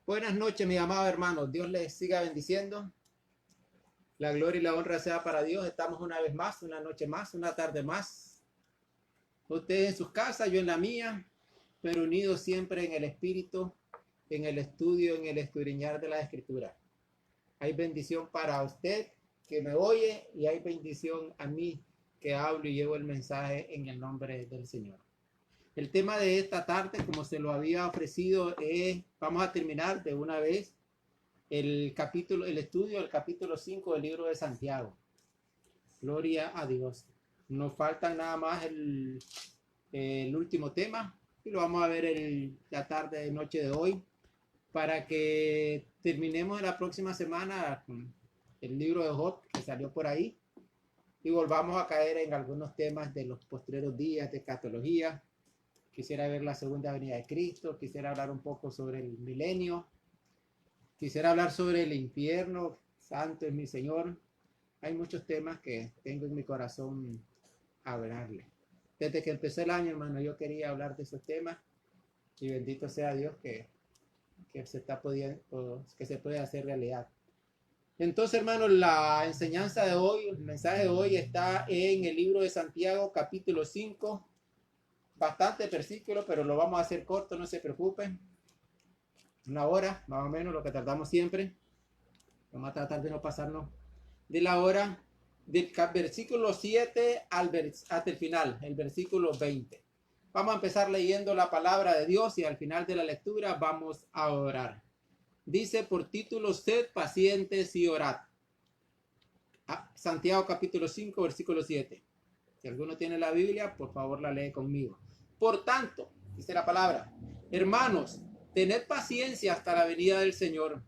Buenas noches, mis amados hermanos. Dios les siga bendiciendo. La gloria y la honra sea para Dios. Estamos una vez más, una noche más, una tarde más. Ustedes en sus casas, yo en la mía, pero unidos siempre en el Espíritu, en el estudio, en el escudriñar de la Escritura. Hay bendición para usted que me oye y hay bendición a mí que hablo y llevo el mensaje en el nombre del Señor. El tema de esta tarde, como se lo había ofrecido, es, vamos a terminar de una vez el estudio del capítulo 5 del libro de Santiago. Gloria a Dios. Nos falta nada más el último tema y lo vamos a ver la tarde de noche de hoy para que terminemos la próxima semana con el libro de Job que salió por ahí y volvamos a caer en algunos temas de los postreros días de escatología. Quisiera ver la segunda venida de Cristo, quisiera hablar un poco sobre el milenio, quisiera hablar sobre el infierno, santo es mi Señor. Hay muchos temas que tengo en mi corazón a hablarle. Desde que empezó el año, hermano, yo quería hablar de esos temas y bendito sea Dios que se está pudiendo, que se puede hacer realidad. Entonces, hermano, la enseñanza de hoy, el mensaje de hoy está en el libro de Santiago, capítulo 5, bastante versículos, pero lo vamos a hacer corto, no se preocupen. Una hora, más o menos, lo que tardamos siempre. Vamos a tratar de no pasarnos de la hora, del versículo 7 hasta el final, el versículo 20. Vamos a empezar leyendo la palabra de Dios y al final de la lectura vamos a orar. Dice por título, sed pacientes y orad. Santiago capítulo 5, versículo 7. Si alguno tiene la Biblia, por favor la lee conmigo. Por tanto, dice la palabra, hermanos, tened paciencia hasta la venida del Señor.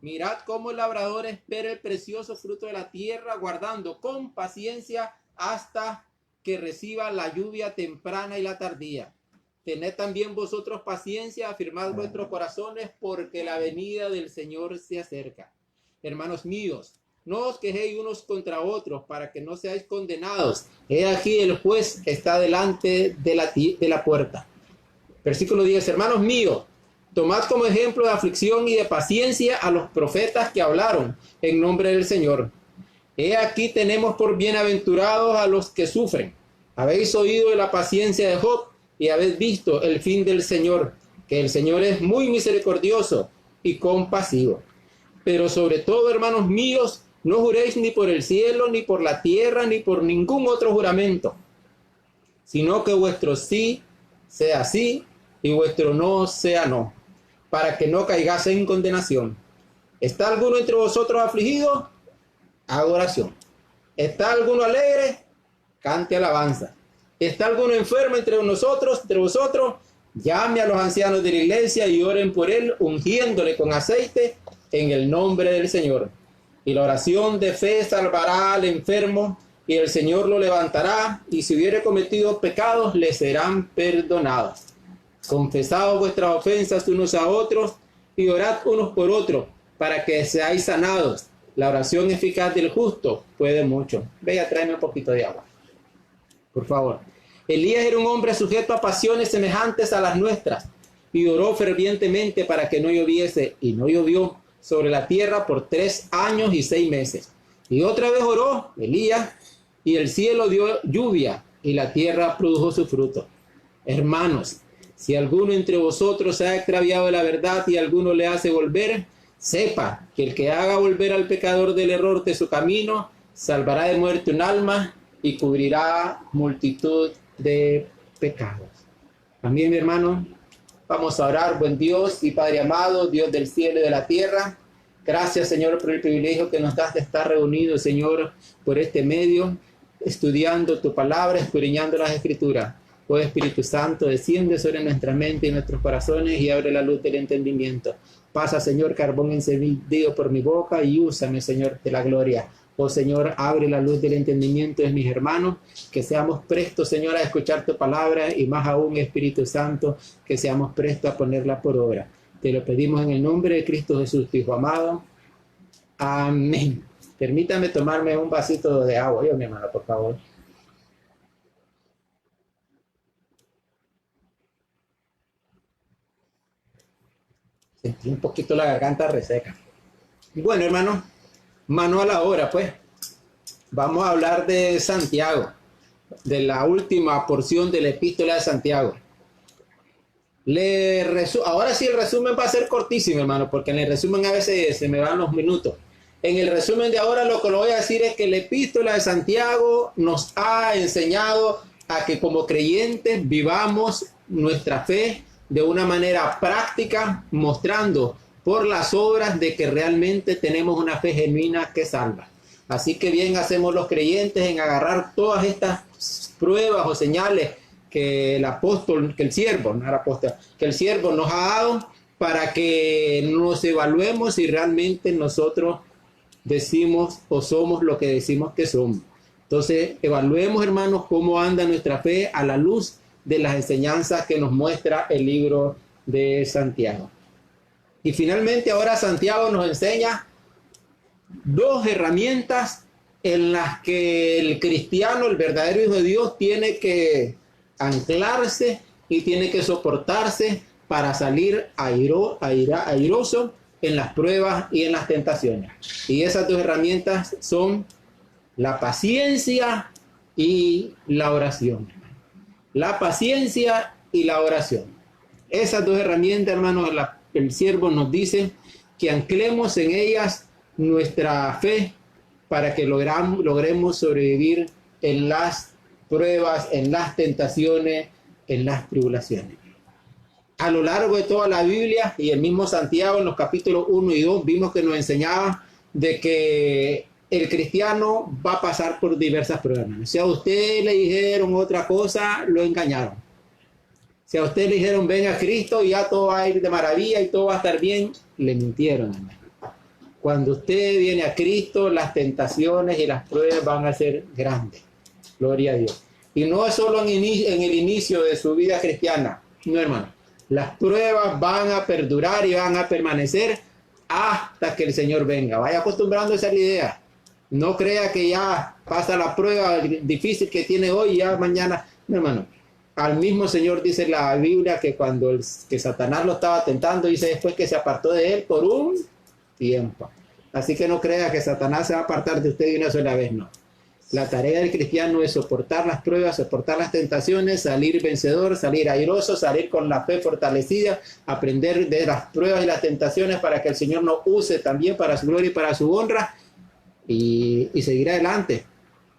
Mirad cómo el labrador espera el precioso fruto de la tierra, guardando con paciencia hasta que reciba la lluvia temprana y la tardía. Tened también vosotros paciencia, afirmad vuestros corazones, porque la venida del Señor se acerca. Hermanos míos, no os quejéis unos contra otros, para que no seáis condenados. He aquí el juez está delante de la puerta. Versículo 10, hermanos míos, tomad como ejemplo de aflicción y de paciencia a los profetas que hablaron en nombre del Señor. He aquí tenemos por bienaventurados a los que sufren. Habéis oído de la paciencia de Job y habéis visto el fin del Señor, que el Señor es muy misericordioso y compasivo. Pero sobre todo, hermanos míos, no juréis ni por el cielo, ni por la tierra, ni por ningún otro juramento, sino que vuestro sí sea sí y vuestro no sea no, para que no caigáis en condenación. ¿Está alguno entre vosotros afligido? Haga oración. ¿Está alguno alegre? Cante alabanza. ¿Está alguno enfermo entre vosotros? Llame a los ancianos de la iglesia y oren por él, ungiéndole con aceite en el nombre del Señor. Y la oración de fe salvará al enfermo, y el Señor lo levantará, y si hubiere cometido pecados, le serán perdonados. Confesad vuestras ofensas unos a otros, y orad unos por otros, para que seáis sanados. La oración eficaz del justo puede mucho. Ve, tráeme un poquito de agua, por favor. Elías era un hombre sujeto a pasiones semejantes a las nuestras, y oró fervientemente para que no lloviese, y no llovió sobre la tierra por 3 años y 6 meses. Y otra vez oró Elías, y el cielo dio lluvia, y la tierra produjo su fruto. Hermanos, si alguno entre vosotros se ha extraviado de la verdad y alguno le hace volver, sepa que el que haga volver al pecador del error de su camino, salvará de muerte un alma y cubrirá multitud de pecados. También, mi hermano, vamos a orar. Buen Dios y Padre amado, Dios del cielo y de la tierra, gracias, Señor, por el privilegio que nos das de estar reunidos, Señor, por este medio, estudiando tu palabra, escudriñando las Escrituras. Oh Espíritu Santo, desciende sobre nuestra mente y nuestros corazones y abre la luz del entendimiento. Pasa, Señor, carbón encendido por mi boca y úsame, Señor, de la gloria. Oh Señor, abre la luz del entendimiento de mis hermanos, que seamos prestos, Señor, a escuchar tu palabra y más aún, Espíritu Santo, que seamos prestos a ponerla por obra. Te lo pedimos en el nombre de Cristo Jesús, tu Hijo amado. Amén. Permítame tomarme un vasito de agua, yo, mi hermano, por favor. Sentí un poquito la garganta reseca. Bueno, hermano, mano a la obra, pues. Vamos a hablar de Santiago, de la última porción de la epístola de Santiago. Ahora sí el resumen va a ser cortísimo, hermano, porque en el resumen a veces se me van los minutos. En el resumen de ahora lo que lo voy a decir es que la epístola de Santiago nos ha enseñado a que como creyentes vivamos nuestra fe de una manera práctica, mostrando por las obras de que realmente tenemos una fe genuina que salva. Así que bien hacemos los creyentes en agarrar todas estas pruebas o señales que el apóstol, que el siervo, no era apóstol, que el siervo nos ha dado para que nos evaluemos si realmente nosotros decimos o somos lo que decimos que somos. Entonces, evaluemos, hermanos, cómo anda nuestra fe a la luz de las enseñanzas que nos muestra el libro de Santiago. Y finalmente, ahora Santiago nos enseña dos herramientas en las que el cristiano, el verdadero hijo de Dios, tiene que anclarse y tiene que soportarse para salir airoso en las pruebas y en las tentaciones. Y esas dos herramientas son la paciencia y la oración. La paciencia y la oración. Esas dos herramientas, hermanos, el siervo nos dice que anclemos en ellas nuestra fe para que logremos sobrevivir en las pruebas, en las tentaciones, en las tribulaciones. A lo largo de toda la Biblia y el mismo Santiago en los capítulos 1 y 2 vimos que nos enseñaba de que el cristiano va a pasar por diversas pruebas. Si a usted le dijeron otra cosa, lo engañaron. Si a usted le dijeron ven a Cristo y ya todo va a ir de maravilla y todo va a estar bien, le mintieron, hermano. Cuando usted viene a Cristo, las tentaciones y las pruebas van a ser grandes. Gloria a Dios. Y no es solo en el inicio de su vida cristiana, no, hermano. Las pruebas van a perdurar y van a permanecer hasta que el Señor venga. Vaya acostumbrándose a la idea. No crea que ya pasa la prueba difícil que tiene hoy y ya mañana. No, hermano. Al mismo Señor dice la Biblia que cuando que Satanás lo estaba tentando, dice después que se apartó de él por un tiempo. Así que no crea que Satanás se va a apartar de usted de una sola vez, no. La tarea del cristiano es soportar las pruebas, soportar las tentaciones, salir vencedor, salir airoso, salir con la fe fortalecida, aprender de las pruebas y las tentaciones para que el Señor nos use también para su gloria y para su honra y seguir adelante,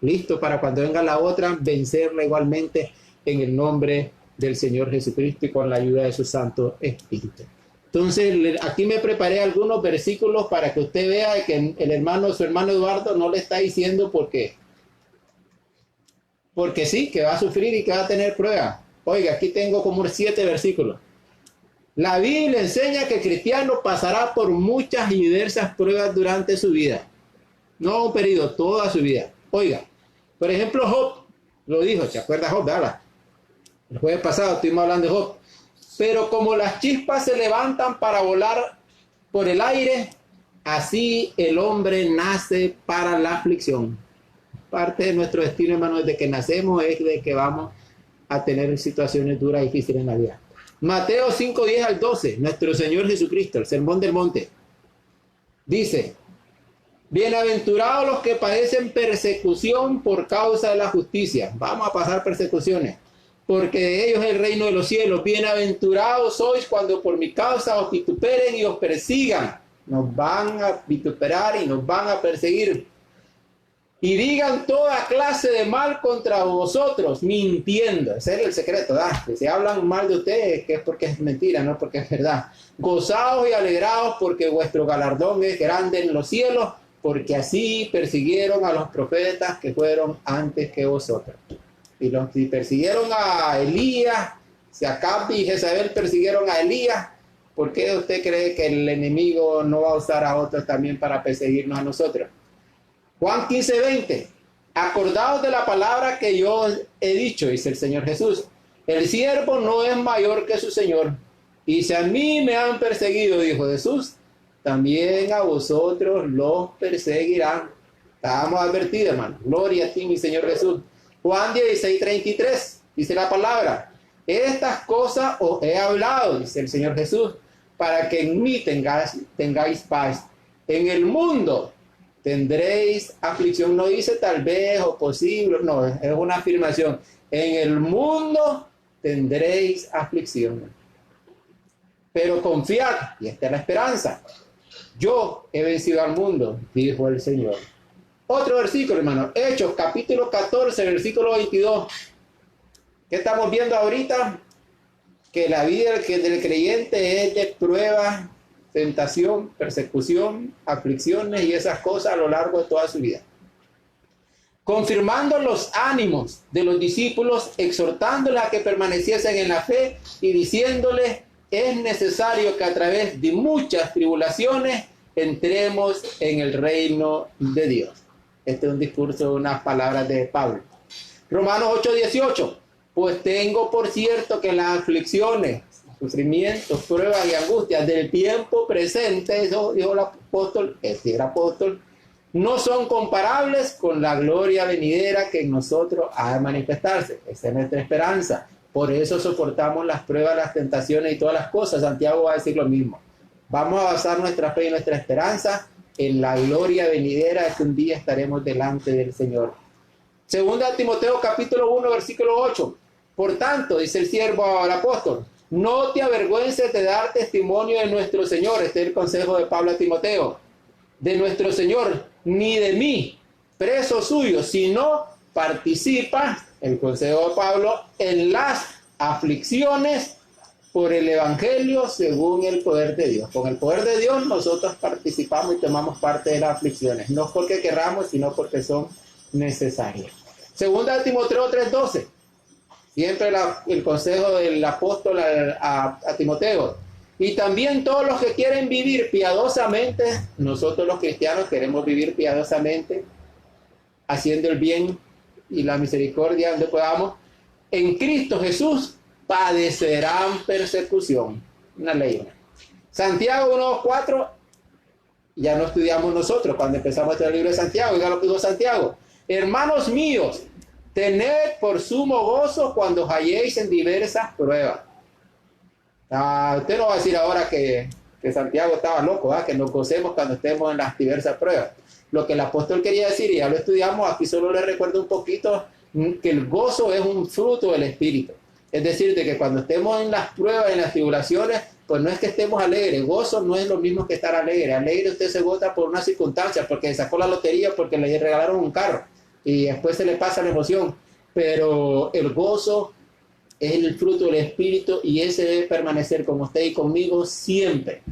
listo para cuando venga la otra, vencerla igualmente en el nombre del Señor Jesucristo y con la ayuda de su Santo Espíritu. Entonces, aquí me preparé algunos versículos para que usted vea que su hermano Eduardo no le está diciendo porque sí, que va a sufrir y que va a tener pruebas. Oiga, aquí tengo como 7 versículos. La Biblia enseña que el cristiano pasará por muchas y diversas pruebas durante su vida. No un periodo, toda su vida. Oiga, por ejemplo, Job lo dijo, ¿se acuerda Job? ¿Verdad? El jueves pasado estuvimos hablando de Job. Pero como las chispas se levantan para volar por el aire, así el hombre nace para la aflicción. Parte de nuestro destino, hermano, desde que nacemos es de que vamos a tener situaciones duras y difíciles en la vida. Mateo 5, 10 al 12, nuestro Señor Jesucristo, el Sermón del Monte, dice: bienaventurados los que padecen persecución por causa de la justicia. Vamos a pasar persecuciones, porque de ellos es el reino de los cielos. Bienaventurados sois cuando por mi causa os vituperen y os persigan. Nos van a vituperar y nos van a perseguir. Y digan toda clase de mal contra vosotros, mintiendo. Ese es el secreto, ¿verdad? Que si hablan mal de ustedes, que es porque es mentira, no porque es verdad. Gozaos y alegraos porque vuestro galardón es grande en los cielos, porque así persiguieron a los profetas que fueron antes que vosotros. Y los que persiguieron a Elías, si Acab y Jezabel persiguieron a Elías, ¿por qué usted cree que el enemigo no va a usar a otros también para perseguirnos a nosotros? Juan 15, 20. Acordaos de la palabra que yo he dicho, dice el Señor Jesús. El siervo no es mayor que su Señor. Y si a mí me han perseguido, dijo Jesús, también a vosotros los perseguirán. Estábamos advertidos, hermano. Gloria a ti, mi Señor Jesús. Juan 16, 33. Dice la palabra: estas cosas os he hablado, dice el Señor Jesús, para que en mí tengáis paz. En el mundo tendréis aflicción. No dice tal vez o posible, no, es una afirmación. En el mundo tendréis aflicción. Pero confiad, y esta es la esperanza. Yo he vencido al mundo, dijo el Señor. Otro versículo, hermano. Hechos, capítulo 14, versículo 22. ¿Qué estamos viendo ahorita? Que la vida del creyente es de pruebas, tentación, persecución, aflicciones y esas cosas a lo largo de toda su vida. Confirmando los ánimos de los discípulos, exhortándoles a que permaneciesen en la fe y diciéndoles: es necesario que a través de muchas tribulaciones entremos en el reino de Dios. Este es un discurso, unas palabras de Pablo. Romanos 8:18. Pues tengo por cierto que las aflicciones, sufrimientos, pruebas y angustias del tiempo presente, eso dijo el apóstol, este era apóstol, no son comparables con la gloria venidera que en nosotros ha de manifestarse. Esa es nuestra esperanza. Por eso soportamos las pruebas, las tentaciones y todas las cosas. Santiago va a decir lo mismo. Vamos a basar nuestra fe y nuestra esperanza en la gloria venidera de que un día estaremos delante del Señor. Segunda de Timoteo capítulo 1 versículo 8. Por tanto, dice el siervo al apóstol, no te avergüences de dar testimonio de nuestro Señor. Este es el consejo de Pablo a Timoteo. De nuestro Señor, ni de mí, preso suyo, sino participa, el consejo de Pablo, en las aflicciones por el Evangelio según el poder de Dios. Con el poder de Dios nosotros participamos y tomamos parte de las aflicciones, no porque querramos, sino porque son necesarias. Segunda de Timoteo 3:12. Siempre el consejo del apóstol a Timoteo. Y también todos los que quieren vivir piadosamente, nosotros los cristianos queremos vivir piadosamente, haciendo el bien y la misericordia donde podamos, en Cristo Jesús padecerán persecución. Una ley. Santiago 1:4, ya no estudiamos nosotros cuando empezamos el libro de Santiago, ya lo que dijo Santiago. Hermanos míos, tened por sumo gozo cuando halléis en diversas pruebas. Usted no va a decir ahora que Santiago estaba loco, ¿verdad? Que nos gocemos cuando estemos en las diversas pruebas. Lo que el apóstol quería decir, y ya lo estudiamos, aquí solo le recuerdo un poquito, que el gozo es un fruto del Espíritu. Es decir, de que cuando estemos en las pruebas, en las tribulaciones, pues no es que estemos alegres. Gozo no es lo mismo que estar alegre. Alegre usted se goza por una circunstancia, porque sacó la lotería, porque le regalaron un carro, y después se le pasa la emoción. Pero el gozo es el fruto del Espíritu y ese debe permanecer con usted y conmigo siempre,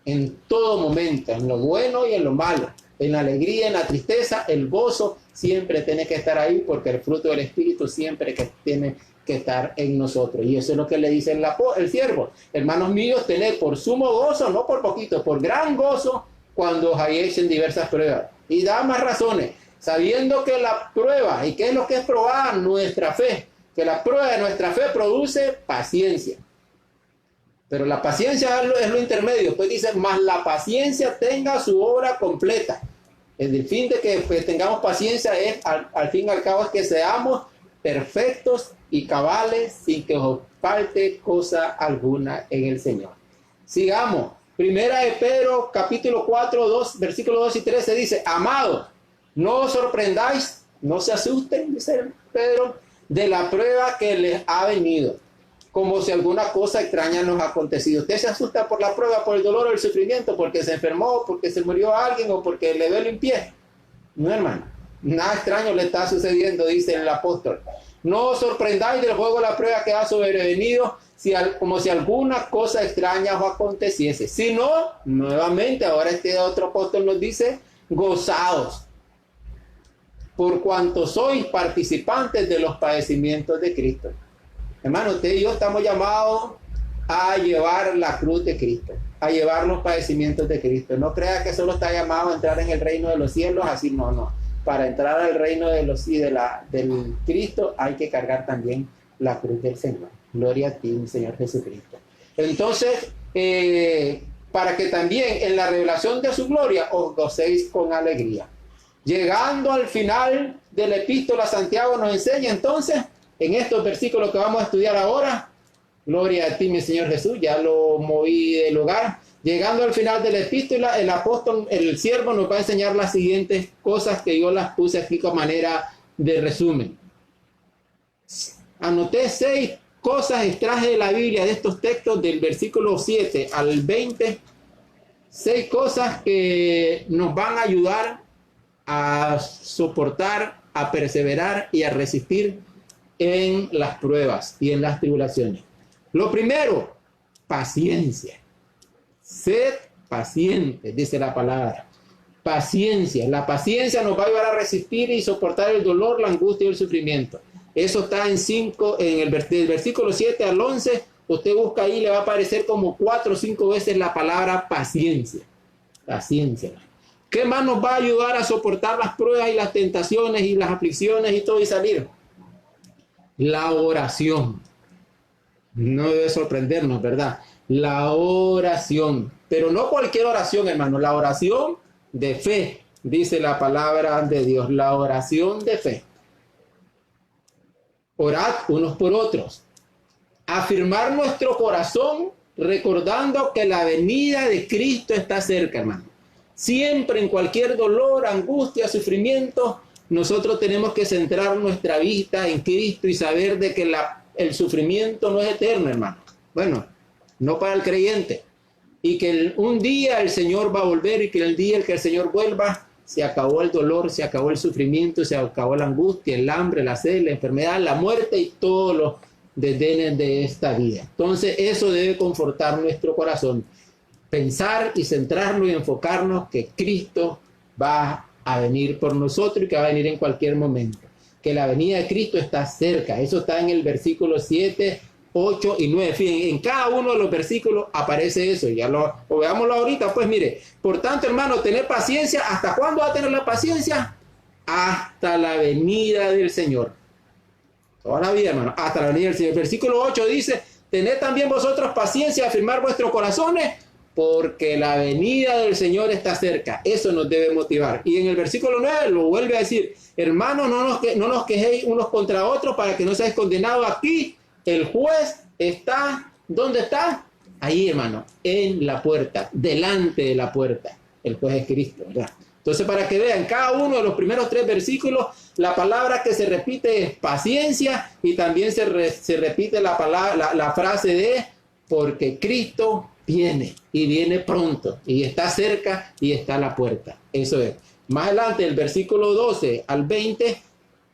en todo momento, en lo bueno y en lo malo, en la alegría, en la tristeza. El gozo siempre tiene que estar ahí porque el fruto del Espíritu siempre tiene que estar en nosotros. Y eso es lo que le dice el siervo. Hermanos míos, tened por sumo gozo, no por poquito, por gran gozo cuando os halléis en diversas pruebas. Y da más razones, sabiendo que la prueba, ¿y qué es lo que es probar? Nuestra fe. Que la prueba de nuestra fe produce paciencia. Pero la paciencia es lo intermedio. Pues dice, más la paciencia tenga su obra completa. El fin de que tengamos paciencia es, al fin y al cabo, es que seamos perfectos y cabales sin que os falte cosa alguna en el Señor. Sigamos. Primera de Pedro, capítulo 4, versículos 2 y 13 dice, amados, no os sorprendáis, no se asusten, dice Pedro, de la prueba que les ha venido, como si alguna cosa extraña nos ha acontecido. Usted se asusta por la prueba, por el dolor o el sufrimiento, porque se enfermó, porque se murió alguien o porque le duele un pie. No, hermano, nada extraño le está sucediendo, dice el apóstol. No os sorprendáis del juego de la prueba que ha sobrevenido, como si alguna cosa extraña os aconteciese, sino, nuevamente, ahora este otro apóstol nos dice, gozaos, por cuanto sois participantes de los padecimientos de Cristo. Hermano, usted y yo estamos llamados a llevar la cruz de Cristo, a llevar los padecimientos de Cristo. No crea que solo está llamado a entrar en el reino de los cielos, así no. Para entrar al reino de los del Cristo hay que cargar también la cruz del Señor. Gloria a ti, mi Señor Jesucristo. Entonces, para que también en la revelación de su gloria os gocéis con alegría. Llegando al final de la epístola, Santiago nos enseña entonces, en estos versículos que vamos a estudiar ahora, Gloria a ti, mi Señor Jesús. Ya lo moví del lugar. Llegando al final de la epístola, el apóstol, el siervo nos va a enseñar las siguientes cosas que yo las puse aquí con manera de resumen. Anoté 6 cosas, extraje de la Biblia, de estos textos, del versículo 7 al 20. 6 cosas que nos van a ayudar a soportar, a perseverar y a resistir en las pruebas y en las tribulaciones. Lo primero, paciencia. Sed pacientes, dice la palabra. Paciencia. La paciencia nos va a ayudar a resistir y soportar el dolor, la angustia y el sufrimiento. Eso está en el versículo 7 al 11. Usted busca ahí, le va a aparecer como 4 o 5 veces la palabra paciencia. Paciencia. ¿Qué más nos va a ayudar a soportar las pruebas y las tentaciones y las aflicciones y todo y salir? La oración. No debe sorprendernos, ¿verdad? La oración. Pero no cualquier oración, hermano. La oración de fe, dice la palabra de Dios. La oración de fe. Orad unos por otros. Afirmar nuestro corazón recordando que la venida de Cristo está cerca, hermano. Siempre, en cualquier dolor, angustia, sufrimiento, nosotros tenemos que centrar nuestra vista en Cristo y saber de que el sufrimiento no es eterno, hermano. Bueno, no para el creyente. Y que un día el Señor va a volver y que el día en que el Señor vuelva, se acabó el dolor, se acabó el sufrimiento, se acabó la angustia, el hambre, la sed, la enfermedad, la muerte y todos los desdenes de esta vida. Entonces eso debe confortar nuestro corazón. Pensar y centrarnos y enfocarnos que Cristo va a venir por nosotros y que va a venir en cualquier momento. Que la venida de Cristo está cerca. Eso está en el versículo 7, 8 y 9. Fíjense, en cada uno de los versículos aparece eso. Ya lo veámoslo ahorita. Pues mire, por tanto, hermano, tener paciencia. ¿Hasta cuándo va a tener la paciencia? Hasta la venida del Señor. Toda la vida, hermano. Hasta la venida del Señor. El versículo 8 dice, tened también vosotros paciencia, afirmar vuestros corazones, porque la venida del Señor está cerca. Eso nos debe motivar. Y en el versículo 9 lo vuelve a decir, hermanos, no nos quejéis unos contra otros para que no seáis condenados. Aquí el juez está, ¿dónde está? Ahí, hermano, en la puerta, delante de la puerta. El juez es Cristo, ¿verdad? Entonces, para que vean, cada uno de los primeros 3 versículos, la palabra que se repite es paciencia y también se repite la frase de porque Cristo viene y viene pronto y está cerca y está a la puerta. Eso es. Más adelante, el versículo 12 al 20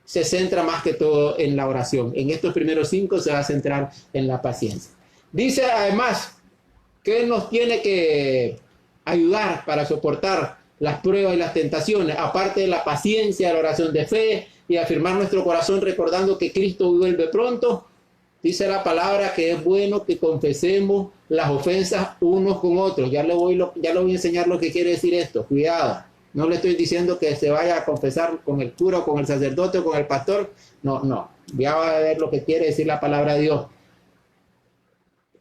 se centra más que todo en la oración. En estos primeros 5 se va a centrar en la paciencia. Dice además que nos tiene que ayudar para soportar las pruebas y las tentaciones, aparte de la paciencia, la oración de fe y afirmar nuestro corazón recordando que Cristo vuelve pronto. Dice la palabra que es bueno que confesemos las ofensas unos con otros. Ya le voy a enseñar lo que quiere decir esto. Cuidado. No le estoy diciendo que se vaya a confesar con el cura, con el sacerdote o con el pastor. No. Ya va a ver lo que quiere decir la palabra de Dios.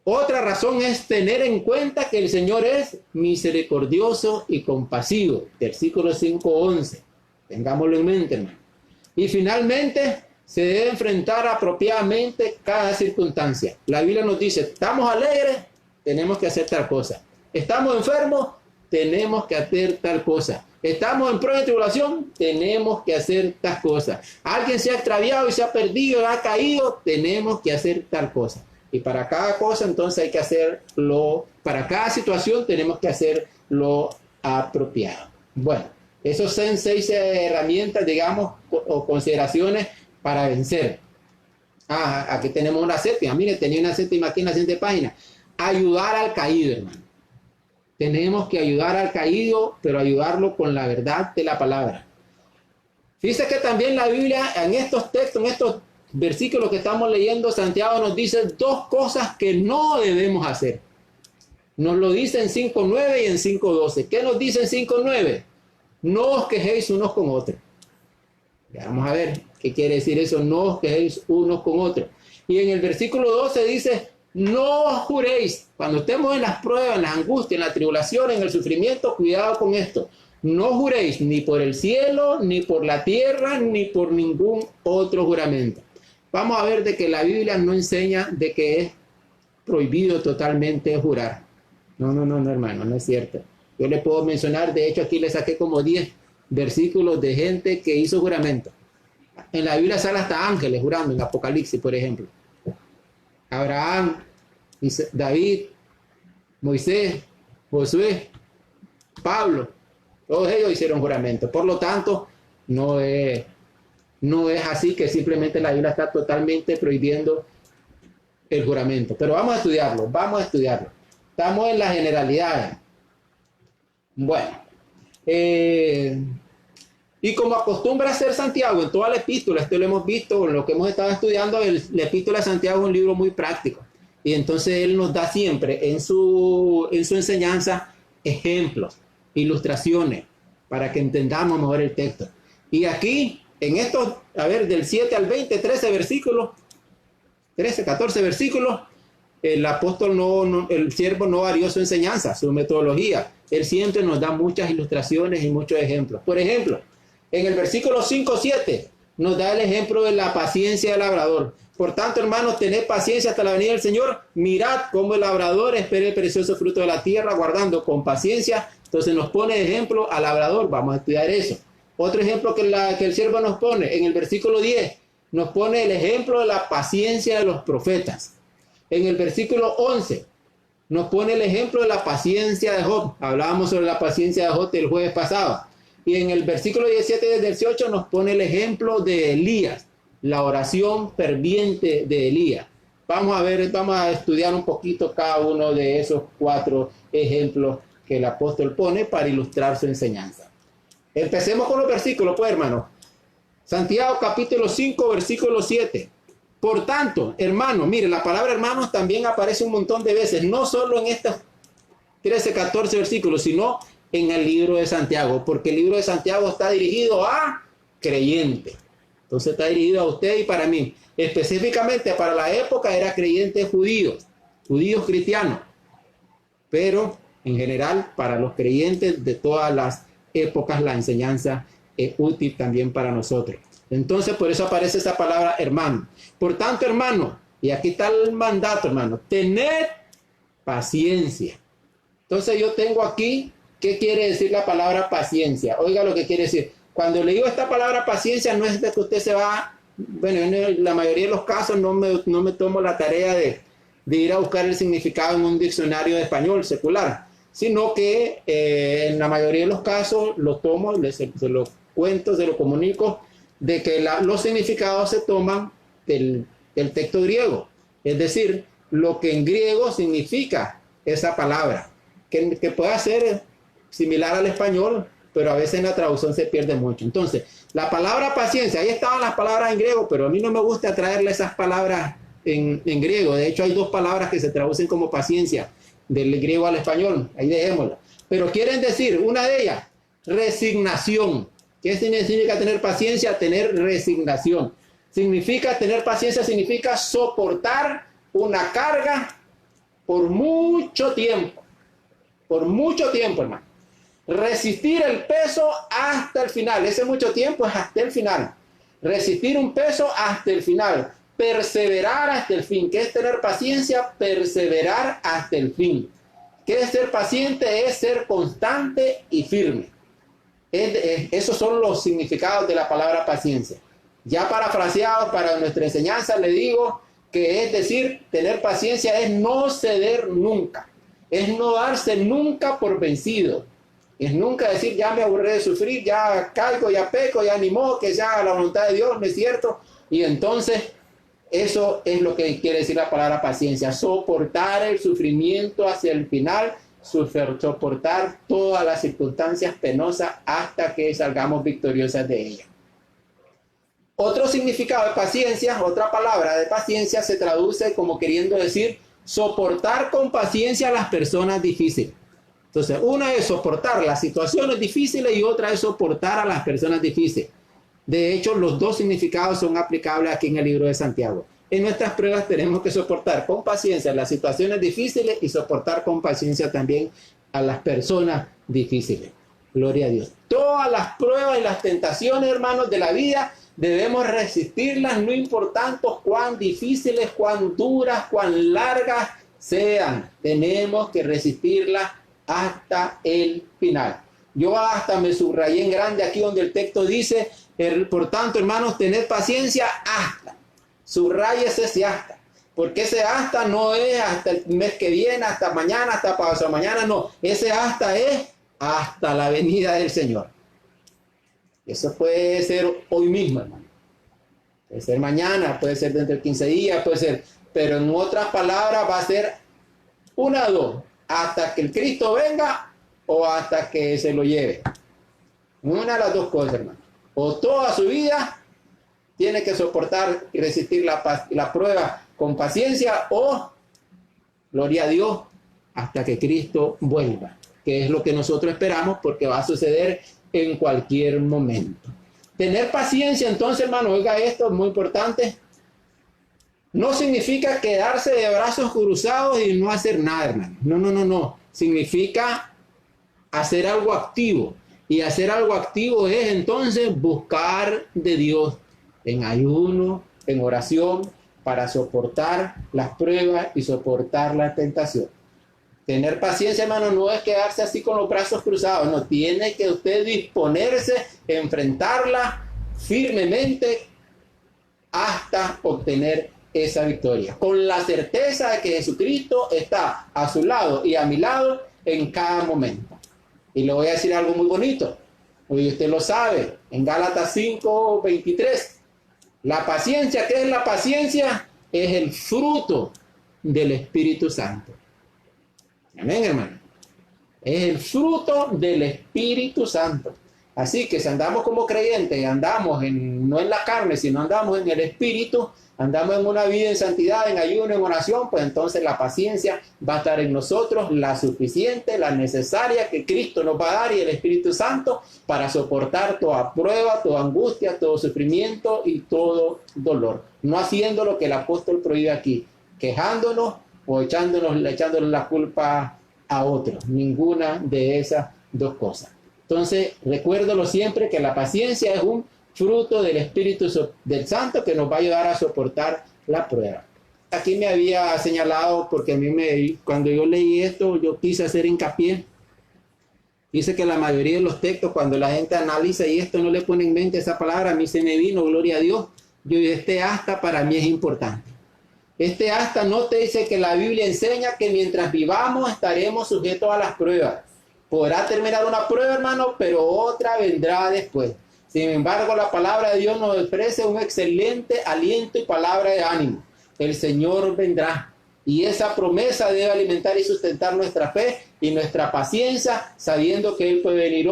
Otra razón es tener en cuenta que el Señor es misericordioso y compasivo. Versículo 5:11. Tengámoslo en mente, hermano. Y finalmente, se debe enfrentar apropiadamente cada circunstancia. La Biblia nos dice, estamos alegres, tenemos que hacer tal cosa. Estamos enfermos, tenemos que hacer tal cosa. Estamos en prueba de tribulación, tenemos que hacer tal cosa. Alguien se ha extraviado y se ha perdido, ha caído, tenemos que hacer tal cosa. Y para cada cosa, entonces hay que hacerlo, para cada situación tenemos que hacer lo apropiado. Bueno, esos son 6 herramientas, digamos, o consideraciones para vencer. Aquí tenemos una séptima. Mire, tenía una séptima aquí en la siguiente página. Ayudar al caído, hermano. Tenemos que ayudar al caído, pero ayudarlo con la verdad de la palabra. Fíjese que también la Biblia, en estos textos, en estos versículos que estamos leyendo, Santiago nos dice 2 cosas que no debemos hacer. Nos lo dice en 5:9 y en 5:12. ¿Qué nos dice en 5:9? No os quejéis unos con otros. Ya vamos a ver qué quiere decir eso, no os quejéis unos con otros. Y en el versículo 12 dice, no os juréis. Cuando estemos en las pruebas, en las angustias, en la tribulación, en el sufrimiento, cuidado con esto. No juréis ni por el cielo, ni por la tierra, ni por ningún otro juramento. Vamos a ver de que la Biblia no enseña de que prohibido totalmente jurar. No, hermano, no es cierto. Yo le puedo mencionar, de hecho aquí le saqué como 10 versículos de gente que hizo juramento. En la Biblia sale hasta ángeles jurando, en Apocalipsis, por ejemplo. Abraham, David, Moisés, Josué, Pablo, todos ellos hicieron juramento. Por lo tanto, no es así que simplemente la Biblia está totalmente prohibiendo el juramento. Pero vamos a estudiarlo. Estamos en las generalidades. Bueno, y como acostumbra hacer Santiago en toda la epístola, esto lo hemos visto en lo que hemos estado estudiando, la epístola de Santiago es un libro muy práctico. Y entonces él nos da siempre en su enseñanza ejemplos, ilustraciones, para que entendamos mejor el texto. Y aquí, en estos, del 7 al 20, 13 versículos, 13, 14 versículos, el apóstol el siervo no varió su enseñanza, su metodología. Él siempre nos da muchas ilustraciones y muchos ejemplos. Por ejemplo, en el versículo 5-7 nos da el ejemplo de la paciencia del labrador. Por tanto, hermanos, tened paciencia hasta la venida del Señor. Mirad cómo el labrador espera el precioso fruto de la tierra, guardando con paciencia. Entonces nos pone de ejemplo al labrador. Vamos a estudiar eso. Otro ejemplo que el siervo nos pone, en el versículo 10, nos pone el ejemplo de la paciencia de los profetas. En el versículo 11, nos pone el ejemplo de la paciencia de Job. Hablábamos sobre la paciencia de Job el jueves pasado. Y en el versículo 17 del 18 nos pone el ejemplo de Elías, la oración ferviente de Elías. Vamos a estudiar un poquito cada uno de esos 4 ejemplos que el apóstol pone para ilustrar su enseñanza. Empecemos con los versículos, pues, hermanos. Santiago capítulo 5, versículo 7. Por tanto, hermanos, mire, la palabra hermanos también aparece un montón de veces, no solo en estos 13, 14 versículos, sino en el libro de Santiago, porque el libro de Santiago está dirigido a creyentes. Entonces está dirigido a usted y para mí. Específicamente para la época era creyentes judíos cristianos, pero en general para los creyentes de todas las épocas la enseñanza es útil también para nosotros. Entonces por eso aparece esa palabra hermano. Por tanto, hermano, y aquí está el mandato, hermano, tened paciencia. Entonces yo tengo aquí, ¿qué quiere decir la palabra paciencia? Oiga lo que quiere decir. Cuando le digo esta palabra paciencia, no es de que usted se va, bueno, en la mayoría de los casos no me tomo la tarea de ir a buscar el significado en un diccionario de español secular, sino que en la mayoría de los casos lo tomo, se lo cuento, se lo comunico, de que los significados se toman del texto griego, es decir, lo que en griego significa esa palabra, que puede ser similar al español, pero a veces en la traducción se pierde mucho. Entonces, la palabra paciencia, ahí estaban las palabras en griego, pero a mí no me gusta traerle esas palabras en griego. De hecho, hay 2 palabras que se traducen como paciencia, del griego al español, ahí dejémoslo. Pero quieren decir, una de ellas, resignación. ¿Qué significa tener paciencia? Tener resignación. Tener paciencia significa soportar una carga por mucho tiempo. Por mucho tiempo, hermano. Resistir el peso hasta el final. Ese mucho tiempo es hasta el final. Resistir un peso hasta el final. Perseverar hasta el fin. ¿Qué es tener paciencia? Perseverar hasta el fin. ¿Qué es ser paciente? Es ser constante y firme. Esos son los significados de la palabra paciencia. Ya parafraseados para nuestra enseñanza, le digo que es decir, tener paciencia es no ceder nunca. Es no darse nunca por vencido. Es nunca decir, ya me aburrí de sufrir, ya caigo, ya peco, ya ni modo, que sea la voluntad de Dios, ¿no es cierto? Y entonces, eso es lo que quiere decir la palabra paciencia. Soportar el sufrimiento hacia el final, soportar todas las circunstancias penosas hasta que salgamos victoriosas de ellas. Otro significado de paciencia, otra palabra de paciencia se traduce como queriendo decir soportar con paciencia a las personas difíciles. Entonces, una es soportar las situaciones difíciles y otra es soportar a las personas difíciles. De hecho, los 2 significados son aplicables aquí en el libro de Santiago. En nuestras pruebas tenemos que soportar con paciencia las situaciones difíciles y soportar con paciencia también a las personas difíciles. Gloria a Dios. Todas las pruebas y las tentaciones, hermanos, de la vida debemos resistirlas, no importando cuán difíciles, cuán duras, cuán largas sean, tenemos que resistirla hasta el final. Yo hasta me subrayé en grande aquí donde el texto dice, por tanto, hermanos, tened paciencia hasta. Subrayes ese hasta. Porque ese hasta no es hasta el mes que viene, hasta mañana, hasta pasado mañana, no. Ese hasta es hasta la venida del Señor. Eso puede ser hoy mismo, hermano. Puede ser mañana, puede ser dentro de 15 días, puede ser. Pero en otras palabras va a ser una o dos. Hasta que el Cristo venga o hasta que se lo lleve. Una de las dos cosas, hermano. O toda su vida tiene que soportar y resistir la prueba con paciencia, o, gloria a Dios, hasta que Cristo vuelva, que es lo que nosotros esperamos, porque va a suceder en cualquier momento. Tener paciencia, entonces, hermano, oiga esto, es muy importante. No significa quedarse de brazos cruzados y no hacer nada, hermano. No. Significa hacer algo activo. Y hacer algo activo es entonces buscar de Dios en ayuno, en oración, para soportar las pruebas y soportar la tentación. Tener paciencia, hermano, no es quedarse así con los brazos cruzados. No, tiene que usted disponerse, enfrentarla firmemente hasta obtener esa victoria. Con la certeza de que Jesucristo está a su lado y a mi lado en cada momento. Y le voy a decir algo muy bonito. Hoy usted lo sabe. En Gálatas 5:23. La paciencia, ¿qué es la paciencia? Es el fruto del Espíritu Santo. Amén, hermano. Es el fruto del Espíritu Santo. Así que si andamos como creyentes, andamos no en la carne, sino andamos en el Espíritu, andamos en una vida en santidad, en ayuno, en oración, pues entonces la paciencia va a estar en nosotros, la suficiente, la necesaria que Cristo nos va a dar y el Espíritu Santo para soportar toda prueba, toda angustia, todo sufrimiento y todo dolor. No haciendo lo que el apóstol prohíbe aquí, quejándonos o echándole la culpa a otros. Ninguna de esas dos cosas. Entonces, recuérdalo siempre que la paciencia es un fruto del Espíritu del Santo que nos va a ayudar a soportar la prueba. Aquí me había señalado, porque a mí cuando yo leí esto, yo quise hacer hincapié. Dice que la mayoría de los textos, cuando la gente analiza y esto no le pone en mente esa palabra, a mí se me vino, gloria a Dios. Yo este hasta para mí es importante. Este hasta no te dice que la Biblia enseña que mientras vivamos estaremos sujetos a las pruebas. Podrá terminar una prueba, hermano, pero otra vendrá después. Sin embargo, la palabra de Dios nos ofrece un excelente aliento y palabra de ánimo. El Señor vendrá. Y esa promesa debe alimentar y sustentar nuestra fe y nuestra paciencia, sabiendo que Él puede venir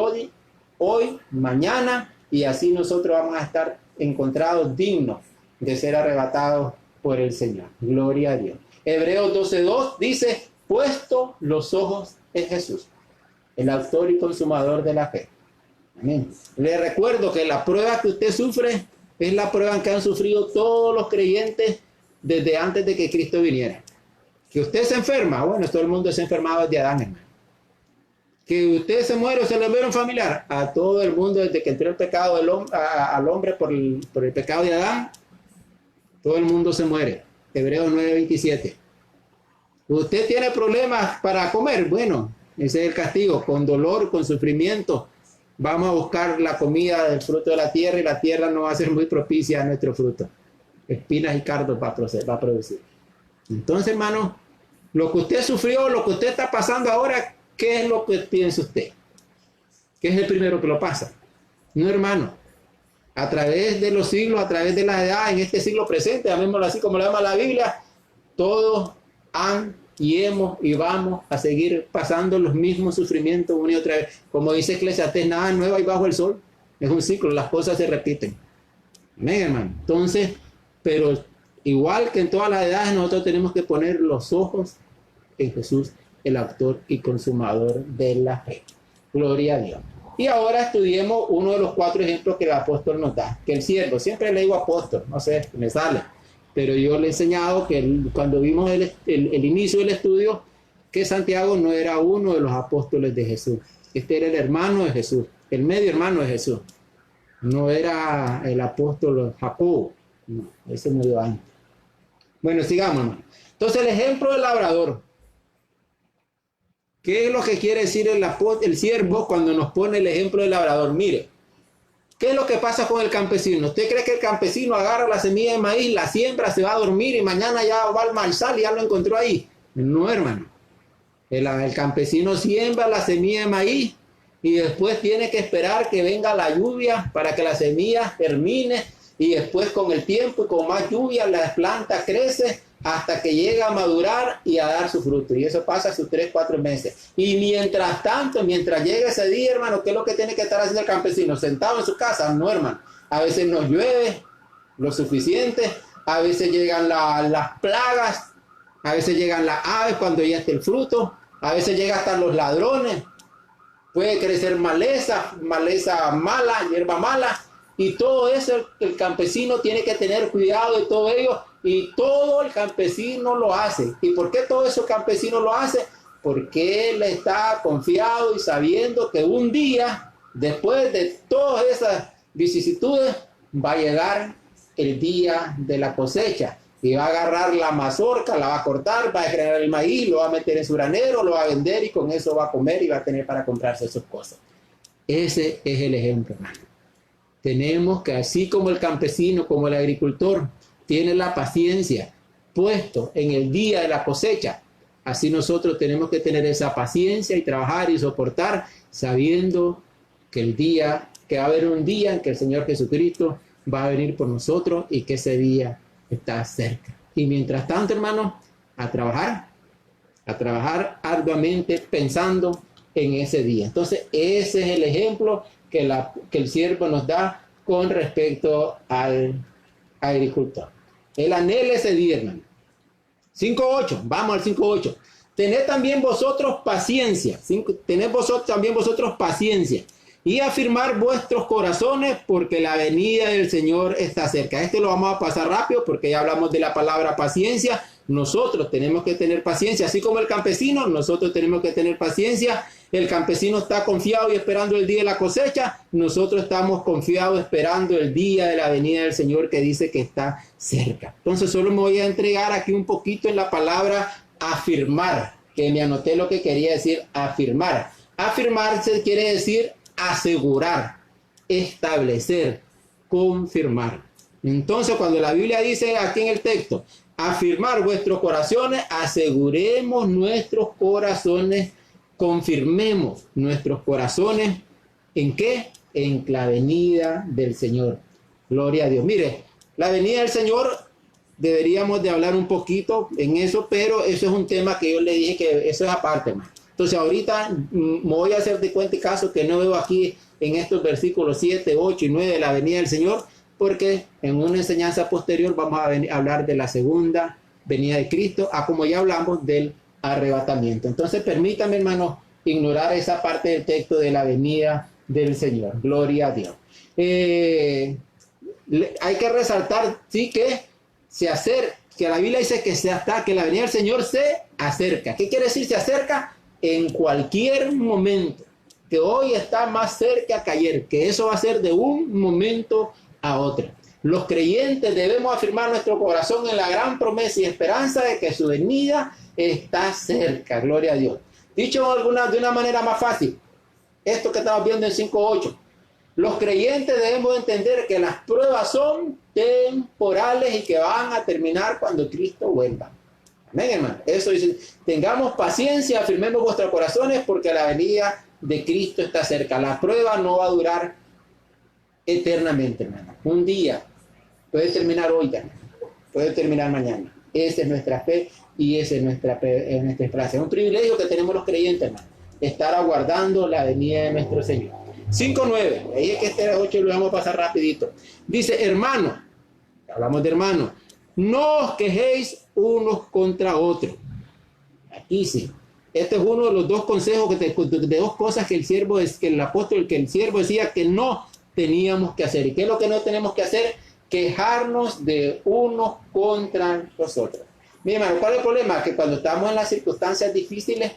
hoy, mañana, y así nosotros vamos a estar encontrados dignos de ser arrebatados por el Señor. Gloria a Dios. Hebreos 12:2 dice, puesto los ojos en Jesús, el autor y consumador de la fe. Amén. Le recuerdo que la prueba que usted sufre es la prueba que han sufrido todos los creyentes desde antes de que Cristo viniera. Que usted se enferma, bueno, todo el mundo se ha enfermado desde Adán, hermano. Que usted se muere o se le muere un familiar, a todo el mundo desde que entró el pecado al hombre por el pecado de Adán, todo el mundo se muere. Hebreos 9:27. Usted tiene problemas para comer, bueno, ese es el castigo, con dolor, con sufrimiento. Vamos a buscar la comida del fruto de la tierra y la tierra no va a ser muy propicia a nuestro fruto. Espinas y cardos va a producir. Entonces, hermano, lo que usted sufrió, lo que usted está pasando ahora, ¿qué es lo que piensa usted? ¿Qué es el primero que lo pasa? No, hermano. A través de los siglos, a través de la edad, en este siglo presente, llamémoslo así como lo llama la Biblia, todos han y hemos y vamos a seguir pasando los mismos sufrimientos una y otra vez. Como dice Eclesiastés, nada nuevo hay bajo el sol. Es un ciclo, las cosas se repiten. Amén, hermano. Entonces, pero igual que en todas las edades, nosotros tenemos que poner los ojos en Jesús, el autor y consumador de la fe. Gloria a Dios. Y ahora estudiemos uno de los 4 ejemplos que el apóstol nos da. Que el siervo, siempre le digo apóstol, no sé, me sale. Pero yo le he enseñado que cuando vimos el inicio del estudio, que Santiago no era uno de los apóstoles de Jesús. Este era el hermano de Jesús, el medio hermano de Jesús. No era el apóstol Jacobo. No, ese murió antes. Bueno, sigamos, hermano. Entonces, el ejemplo del labrador. ¿Qué es lo que quiere decir el siervo cuando nos pone el ejemplo del labrador? Mire, ¿qué es lo que pasa con el campesino? ¿Usted cree que el campesino agarra la semilla de maíz, la siembra, se va a dormir y mañana ya va al maizal y ya lo encontró ahí? No, hermano. El campesino siembra la semilla de maíz y después tiene que esperar que venga la lluvia para que la semilla germine, y después con el tiempo y con más lluvia la planta crece hasta que llega a madurar y a dar su fruto. Y eso pasa sus 3-4 meses. Y mientras tanto, mientras llega ese día, hermano, ¿qué es lo que tiene que estar haciendo el campesino? ¿Sentado en su casa? No, hermano. A veces no llueve lo suficiente, a veces llegan las plagas, a veces llegan las aves cuando ya está el fruto, a veces llegan hasta los ladrones, puede crecer maleza mala, hierba mala, y todo eso el campesino tiene que tener cuidado de todo ello, y todo el campesino lo hace. ¿Y por qué todo eso el campesino lo hace? Porque él está confiado y sabiendo que un día, después de todas esas vicisitudes, va a llegar el día de la cosecha. Y va a agarrar la mazorca, la va a cortar, va a generar el maíz, lo va a meter en su granero, lo va a vender y con eso va a comer y va a tener para comprarse sus cosas. Ese es el ejemplo, hermano. Tenemos que, así como el campesino, como el agricultor, tiene la paciencia puesto en el día de la cosecha, así nosotros tenemos que tener esa paciencia y trabajar y soportar, sabiendo que va a haber un día en que el Señor Jesucristo va a venir por nosotros y que ese día está cerca. Y mientras tanto, hermanos, a trabajar arduamente pensando en ese día. Entonces, ese es el ejemplo que el siervo nos da con respecto al agricultor. Él anhela ese día, hermano. 5.8, vamos al 5.8. Tened también vosotros paciencia. Tened también vosotros paciencia. Y afirmar vuestros corazones, porque la venida del Señor está cerca. Esto lo vamos a pasar rápido porque ya hablamos de la palabra paciencia. Nosotros tenemos que tener paciencia, así como el campesino, nosotros tenemos que tener paciencia. El campesino está confiado y esperando el día de la cosecha. Nosotros estamos confiados esperando el día de la venida del Señor, que dice que está cerca. Entonces solo me voy a entregar aquí un poquito en la palabra afirmar, que me anoté lo que quería decir afirmar. Afirmarse quiere decir asegurar, establecer, confirmar. Entonces, cuando la Biblia dice aquí en el texto, afirmar vuestros corazones, aseguremos nuestros corazones, confirmemos nuestros corazones, ¿en qué? En la venida del Señor. Gloria a Dios. Mire, la venida del Señor, deberíamos de hablar un poquito en eso, pero eso es un tema que yo le dije que eso es aparte, hermano. Entonces ahorita me voy a hacer de cuenta y caso que no veo aquí en estos versículos 7, 8 y 9 de la venida del Señor, porque en una enseñanza posterior vamos a hablar de la segunda venida de Cristo, como ya hablamos del arrebatamiento. Entonces permítame, hermano, ignorar esa parte del texto de la venida del Señor. Gloria a Dios. Hay que resaltar, sí, que se acerca, que la Biblia dice que la venida del Señor se acerca. ¿Qué quiere decir se acerca? En cualquier momento, que hoy está más cerca que ayer, que eso va a ser de un momento a otro. Los creyentes debemos afirmar nuestro corazón en la gran promesa y esperanza de que su venida está cerca. Gloria a Dios. Dicho de una manera más fácil, esto que estamos viendo en 5.8, los creyentes debemos entender que las pruebas son temporales y que van a terminar cuando Cristo vuelva. Amén, hermano. Eso dice, tengamos paciencia, afirmemos vuestros corazones porque la venida de Cristo está cerca. La prueba no va a durar eternamente, hermano. Un día puede terminar hoy, puede terminar mañana. Esa es nuestra fe y esa es nuestra esperanza. Es un privilegio que tenemos los creyentes, hermano, estar aguardando la venida de nuestro Señor. 5.9, ahí es que este 8 lo vamos a pasar rapidito. Dice, hermano, hablamos de hermano, no os quejéis unos contra otros. Aquí sí. Este es uno de los dos consejos, de dos cosas que el siervo, que el apóstol, que el siervo decía que no teníamos que hacer. ¿Y qué es lo que no tenemos que hacer? Quejarnos de unos contra los otros. Mira, hermano, ¿cuál es el problema? Que cuando estamos en las circunstancias difíciles,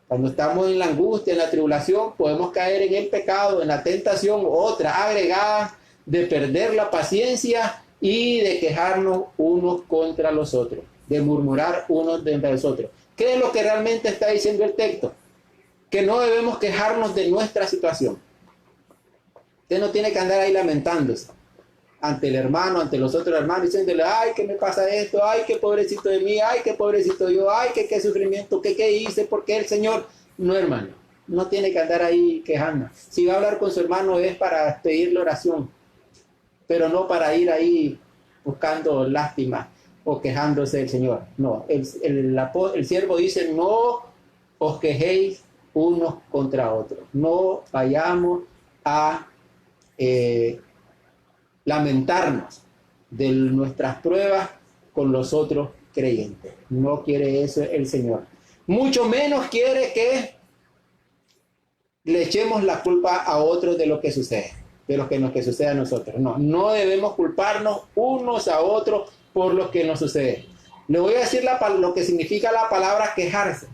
cuando estamos en la angustia, en la tribulación, podemos caer en el pecado, en la tentación, otra agregada, de perder la paciencia y de quejarnos unos contra los otros, de murmurar unos de los otros. ¿Qué es lo que realmente está diciendo el texto? que no debemos quejarnos de nuestra situación. Usted no tiene que andar ahí lamentándose ante el hermano, ante los otros hermanos, diciéndole, ay, ¿qué me pasa esto? Ay, qué pobrecito de mí, ay, qué pobrecito yo, ay, qué sufrimiento, qué hice, porque el Señor. No, hermano, no tiene que andar ahí quejando. Si va a hablar con su hermano es para pedirle oración, pero no para ir ahí buscando lástima o quejándose del Señor. No, el siervo dice, no os quejéis unos contra otros. No vayamos a lamentarnos de nuestras pruebas con los otros creyentes. No quiere eso el Señor. Mucho menos quiere que le echemos la culpa a otros de lo que sucede, de lo que nos sucede a nosotros. No, no debemos culparnos unos a otros por lo que nos sucede. Le voy a decir lo que significa la palabra quejarse,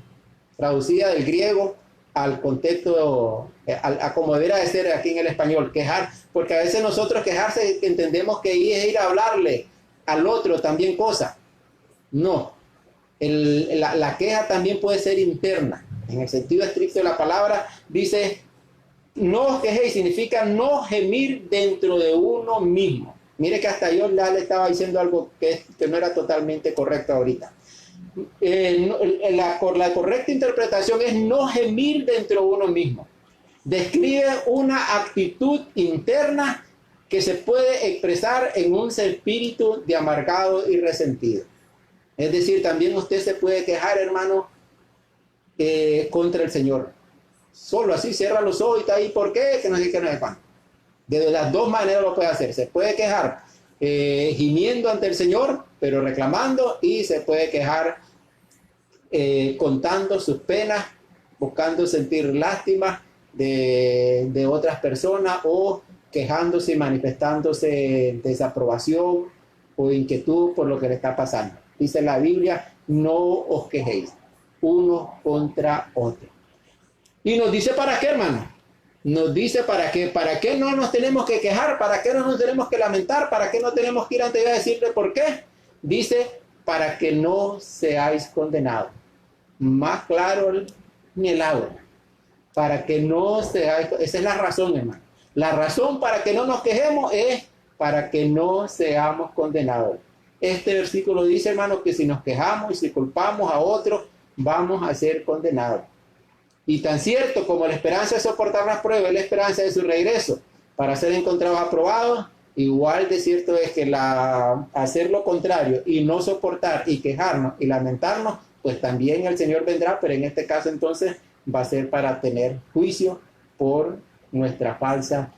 traducida del griego al contexto, a como debería de ser aquí en el español, quejar, porque a veces nosotros quejarse entendemos que es ir a hablarle al otro también cosa. No, la queja también puede ser interna. En el sentido estricto de la palabra, dice, no os quejéis, significa no gemir dentro de uno mismo. Mire que hasta yo le estaba diciendo algo que no era totalmente correcto ahorita. La correcta interpretación es no gemir dentro de uno mismo. Describe una actitud interna que se puede expresar en un espíritu de amargado y resentido. Es decir, también usted se puede quejar, hermano, contra el Señor. Solo así, cierra los ojos y está ahí, ¿por qué? Que no sé qué, no sé cuándo. De las dos maneras lo puede hacer. Se puede quejar gimiendo ante el Señor, pero reclamando, y se puede quejar contando sus penas, buscando sentir lástima de otras personas, o quejándose y manifestándose desaprobación o inquietud por lo que le está pasando. Dice la Biblia, no os quejéis uno contra otro. Y nos dice para qué, hermano. Nos dice para qué no nos tenemos que quejar, para qué no nos tenemos que lamentar, para qué no tenemos que ir ante Dios a decirle por qué. Dice, para que no seáis condenados. Más claro ni el agua. Para que no seáis, esa es la razón, hermano. La razón para que no nos quejemos es para que no seamos condenados. Este versículo dice, hermano, que si nos quejamos y si culpamos a otros, vamos a ser condenados. Y tan cierto como la esperanza de soportar las pruebas es la esperanza de su regreso para ser encontrados aprobados, igual de cierto es que hacer lo contrario y no soportar y quejarnos y lamentarnos, pues también el Señor vendrá, pero en este caso entonces va a ser para tener juicio por nuestra falta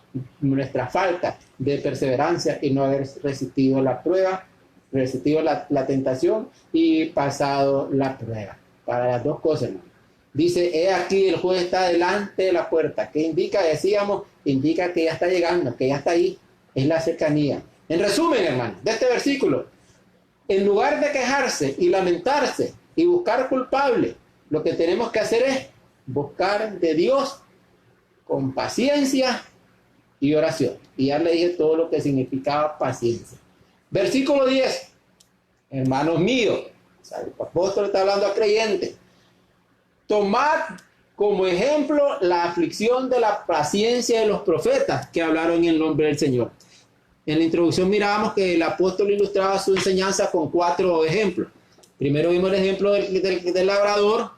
de perseverancia y no haber resistido la prueba, resistido la tentación y pasado la prueba. Para las dos cosas, hermano. Dice, he aquí el juez está delante de la puerta. ¿Qué indica? Decíamos, indica que ya está llegando, que ya está ahí. Es la cercanía. En resumen, hermano, de este versículo, en lugar de quejarse y lamentarse y buscar culpable, lo que tenemos que hacer es buscar de Dios con paciencia y oración. Y ya le dije todo lo que significaba paciencia. Versículo 10. Hermanos míos, el apóstol está hablando a creyentes. Tomad como ejemplo la aflicción de la paciencia de los profetas que hablaron en el nombre del Señor. En la introducción mirábamos que el apóstol ilustraba su enseñanza con 4 ejemplos. Primero vimos el ejemplo del labrador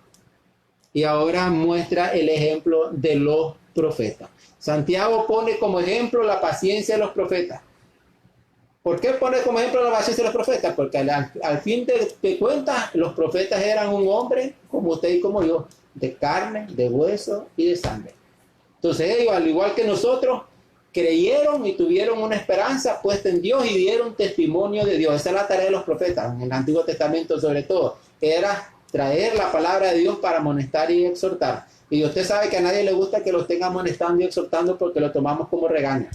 y ahora muestra el ejemplo de los profetas. Santiago pone como ejemplo la paciencia de los profetas. ¿Por qué pone como ejemplo la paciencia de los profetas? Porque al fin de cuentas, los profetas eran un hombre como usted y como yo, de carne, de hueso y de sangre. Entonces ellos, al igual que nosotros, creyeron y tuvieron una esperanza puesta en Dios y dieron testimonio de Dios. Esa es la tarea de los profetas, en el Antiguo Testamento sobre todo. Era traer la palabra de Dios para amonestar y exhortar. Y usted sabe que a nadie le gusta que lo estén amonestando y exhortando porque lo tomamos como regaño.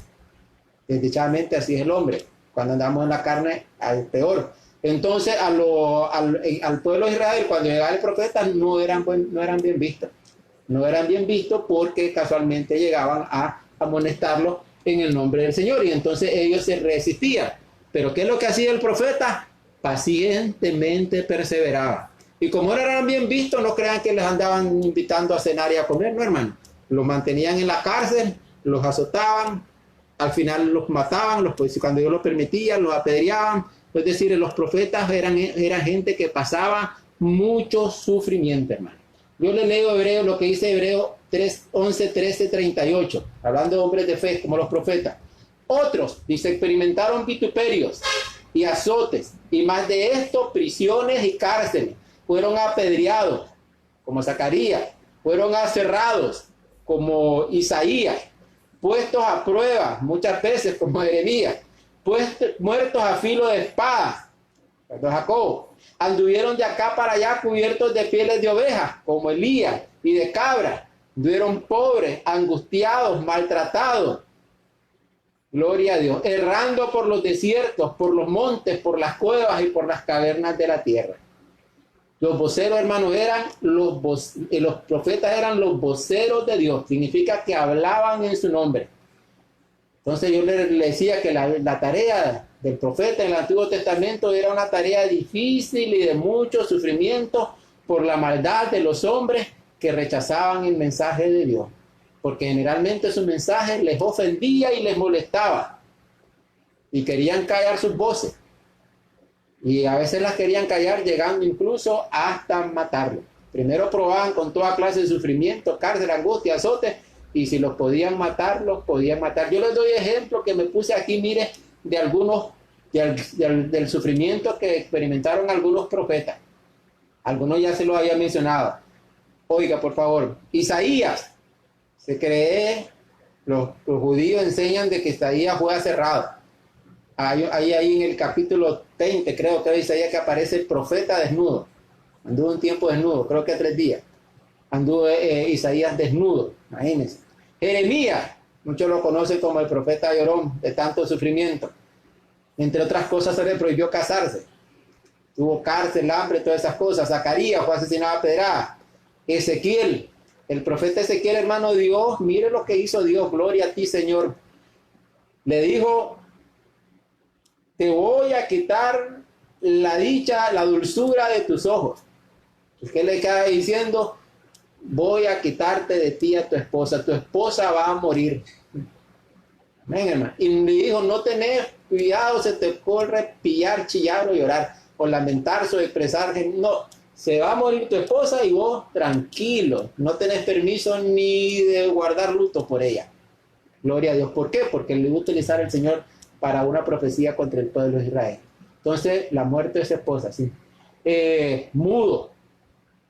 Desdichadamente así es el hombre. Cuando andamos en la carne, al peor. Entonces, al pueblo de Israel, cuando llegaba el profeta, no eran bien vistos. No eran bien vistos porque casualmente llegaban a amonestarlos en el nombre del Señor. Y entonces ellos se resistían. Pero ¿qué es lo que hacía el profeta? Pacientemente perseveraba. Y como no eran bien vistos, no crean que les andaban invitando a cenar y a comer, no, hermano. Los mantenían en la cárcel, los azotaban, al final los mataban, cuando Dios los permitía, los apedreaban. Es decir, los profetas eran gente que pasaba mucho sufrimiento, hermano. Yo le leo Hebreo, lo que dice Hebreo 3, 11, 13, 38, hablando de hombres de fe como los profetas. Otros, dice, experimentaron vituperios y azotes, y más de esto, prisiones y cárceles. Fueron apedreados, como Zacarías, fueron aserrados, como Isaías, puestos a prueba, muchas veces, como Jeremías, muertos a filo de espada, como Jacob. Anduvieron de acá para allá cubiertos de pieles de ovejas, como Elías, y de cabras. Anduvieron pobres, angustiados, maltratados. Gloria a Dios. Errando por los desiertos, por los montes, por las cuevas y por las cavernas de la tierra. Los voceros, hermanos, los profetas eran los voceros de Dios. Significa que hablaban en su nombre. Entonces yo le decía que la tarea del profeta en el Antiguo Testamento era una tarea difícil y de mucho sufrimiento por la maldad de los hombres que rechazaban el mensaje de Dios. Porque generalmente su mensaje les ofendía y les molestaba. Y querían callar sus voces. Y a veces las querían callar, llegando incluso hasta matarlos. Primero probaban con toda clase de sufrimiento, cárcel, angustia, azote, y si los podían matar, los podían matar. Yo les doy ejemplo que me puse aquí, mire, de algunos, del sufrimiento que experimentaron algunos profetas. Algunos ya se los había mencionado. Oiga, por favor, Isaías, se cree, los judíos enseñan de que Isaías fue aserrado. Ahí en el capítulo 20, creo que de Isaías, que aparece el profeta desnudo. Anduvo un tiempo desnudo, creo que 3 días. Anduvo Isaías desnudo, imagínense. Jeremías, muchos lo conocen como el profeta llorón de tanto sufrimiento. Entre otras cosas, se le prohibió casarse. Tuvo cárcel, hambre, todas esas cosas. Zacarías fue asesinado a pedradas. Ezequiel, el profeta Ezequiel, hermano, Dios, mire lo que hizo Dios, gloria a ti, Señor. Le dijo: te voy a quitar la dicha, la dulzura de tus ojos. ¿Qué le queda diciendo? Voy a quitarte de ti a tu esposa va a morir. Amén, hermano. Y me dijo: no tenés cuidado, se te ocurre pillar, chillar o llorar, o lamentarse o expresar, no, se va a morir tu esposa y vos tranquilo, no tenés permiso ni de guardar luto por ella. Gloria a Dios. ¿Por qué? Porque le iba a utilizar el Señor para una profecía contra el pueblo de Israel. Entonces, la muerte de su esposa, sí. Mudo.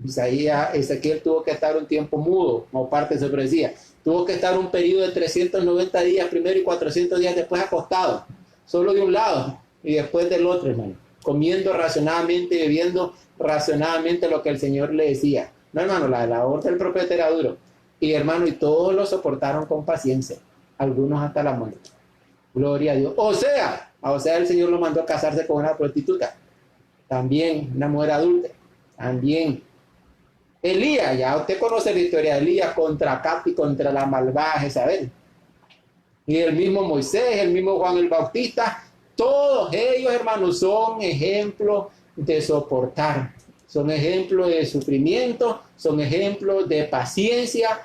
Ezequiel tuvo que estar un tiempo mudo, como parte de su profecía. Tuvo que estar un periodo de 390 días primero y 400 días después acostado, solo de un lado y después del otro, hermano. Comiendo racionadamente y bebiendo racionadamente lo que el Señor le decía. No, hermano, la orden del profeta era duro. Y hermano, y todos lo soportaron con paciencia, algunos hasta la muerte. Gloria a Dios. O sea, el Señor lo mandó a casarse con una prostituta. También una mujer adulta. También. Elías, ya usted conoce la historia de Elías contra Cati, contra la malvada Jezabel. Y el mismo Moisés, el mismo Juan el Bautista, todos ellos, hermanos, son ejemplos de soportar. Son ejemplos de sufrimiento, son ejemplos de paciencia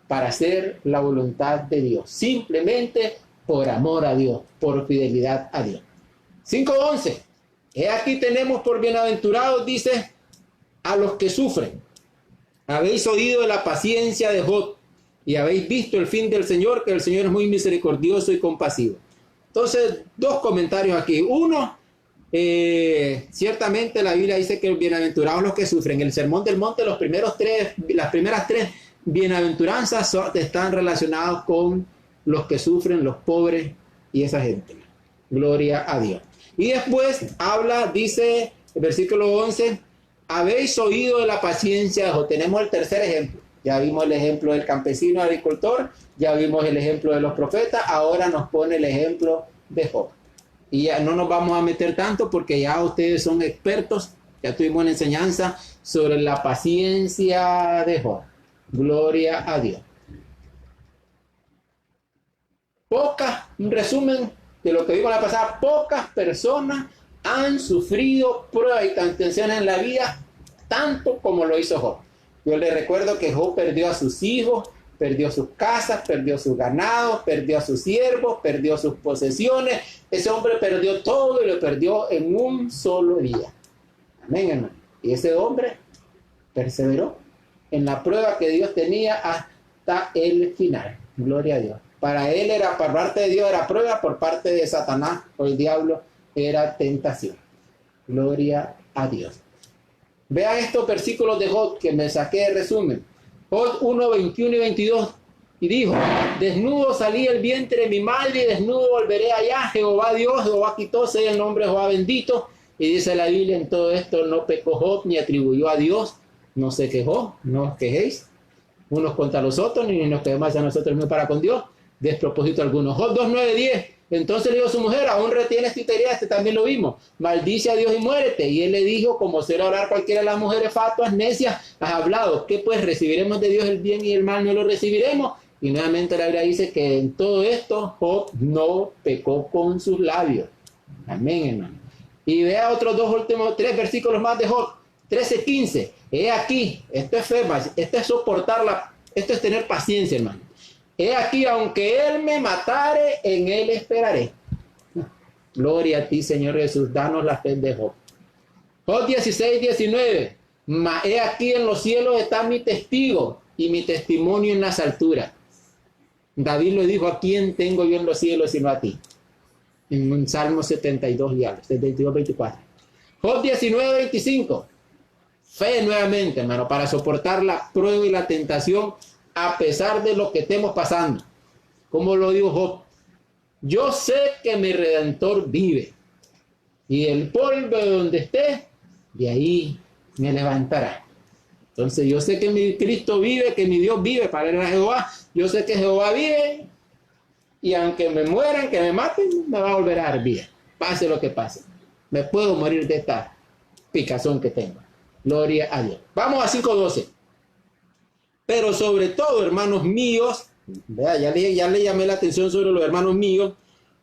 para hacer la voluntad de Dios. Simplemente por amor a Dios, por fidelidad a Dios. 5:11. Aquí tenemos por bienaventurados, dice, a los que sufren. Habéis oído de la paciencia de Job y habéis visto el fin del Señor, que el Señor es muy misericordioso y compasivo. Entonces, 2 comentarios aquí. Uno, ciertamente la Biblia dice que bienaventurados los que sufren. El Sermón del Monte, las primeras 3 bienaventuranzas están relacionados con los que sufren, los pobres y esa gente. Gloria a Dios. Y después dice el versículo 11, habéis oído de la paciencia de Job. Tenemos el tercer ejemplo. Ya vimos el ejemplo del campesino agricultor, ya vimos el ejemplo de los profetas, ahora nos pone el ejemplo de Job. Y ya no nos vamos a meter tanto porque ya ustedes son expertos, ya tuvimos una enseñanza sobre la paciencia de Job. Gloria a Dios. Un resumen de lo que vimos la pasada, pocas personas han sufrido pruebas y tensiones en la vida tanto como lo hizo Job. Yo le recuerdo que Job perdió a sus hijos, perdió sus casas, perdió sus ganados, perdió a sus siervos, perdió sus posesiones. Ese hombre perdió todo y lo perdió en un solo día. Amén, hermano. Y ese hombre perseveró en la prueba que Dios tenía hasta el final. Gloria a Dios. Para él era, por parte de Dios era prueba, por parte de Satanás o el diablo era tentación. Gloria a Dios. Vean estos versículos de Job que me saqué de resumen. Job 1, 21 y 22. Y dijo: desnudo salí del vientre de mi madre y desnudo volveré allá. Jehová Dios, Jehová quitó, sea el nombre de Jehová bendito. Y dice la Biblia: en todo esto no pecó Job ni atribuyó a Dios, no se quejó, no os quejéis unos contra los otros, ni nos quejemos a nosotros mismos para con Dios, despropósito alguno. Job 2, 9, 10. Entonces le dijo a su mujer: aún retienes tu integridad. Este también lo vimos. Maldice a Dios y muérete. Y él le dijo: como suele hablar cualquiera de las mujeres fatuas, necias, has hablado. ¿Qué pues? ¿Recibiremos de Dios el bien y el mal no lo recibiremos? Y nuevamente la Biblia dice que en todo esto Job no pecó con sus labios. Amén, hermano. Y vea otros tres versículos más de Job. 13, 15. He aquí, esto es fe, esto es soportarla, esto es tener paciencia, hermano. He aquí, aunque él me matare, en él esperaré. Gloria a ti, Señor Jesús, danos la fe de Job. Job 16, 19. Mas he aquí en los cielos está mi testigo y mi testimonio en las alturas. David lo dijo: ¿a quién tengo yo en los cielos sino a ti? En un Salmo 72 y algo, 72, 24. Job 19, 25. Fe nuevamente, hermano, para soportar la prueba y la tentación a pesar de lo que estemos pasando. Como lo dijo Job: yo sé que mi Redentor vive, y el polvo de donde esté, de ahí me levantará. Entonces yo sé que mi Cristo vive, que mi Dios vive, para él a Jehová. Yo sé que Jehová vive, y aunque me mueran, que me maten, me va a volver a dar vida. Pase lo que pase. Me puedo morir de esta picazón que tengo. Gloria a Dios. Vamos a 5:12. Pero sobre todo, hermanos míos, vea, ya le llamé la atención sobre los hermanos míos,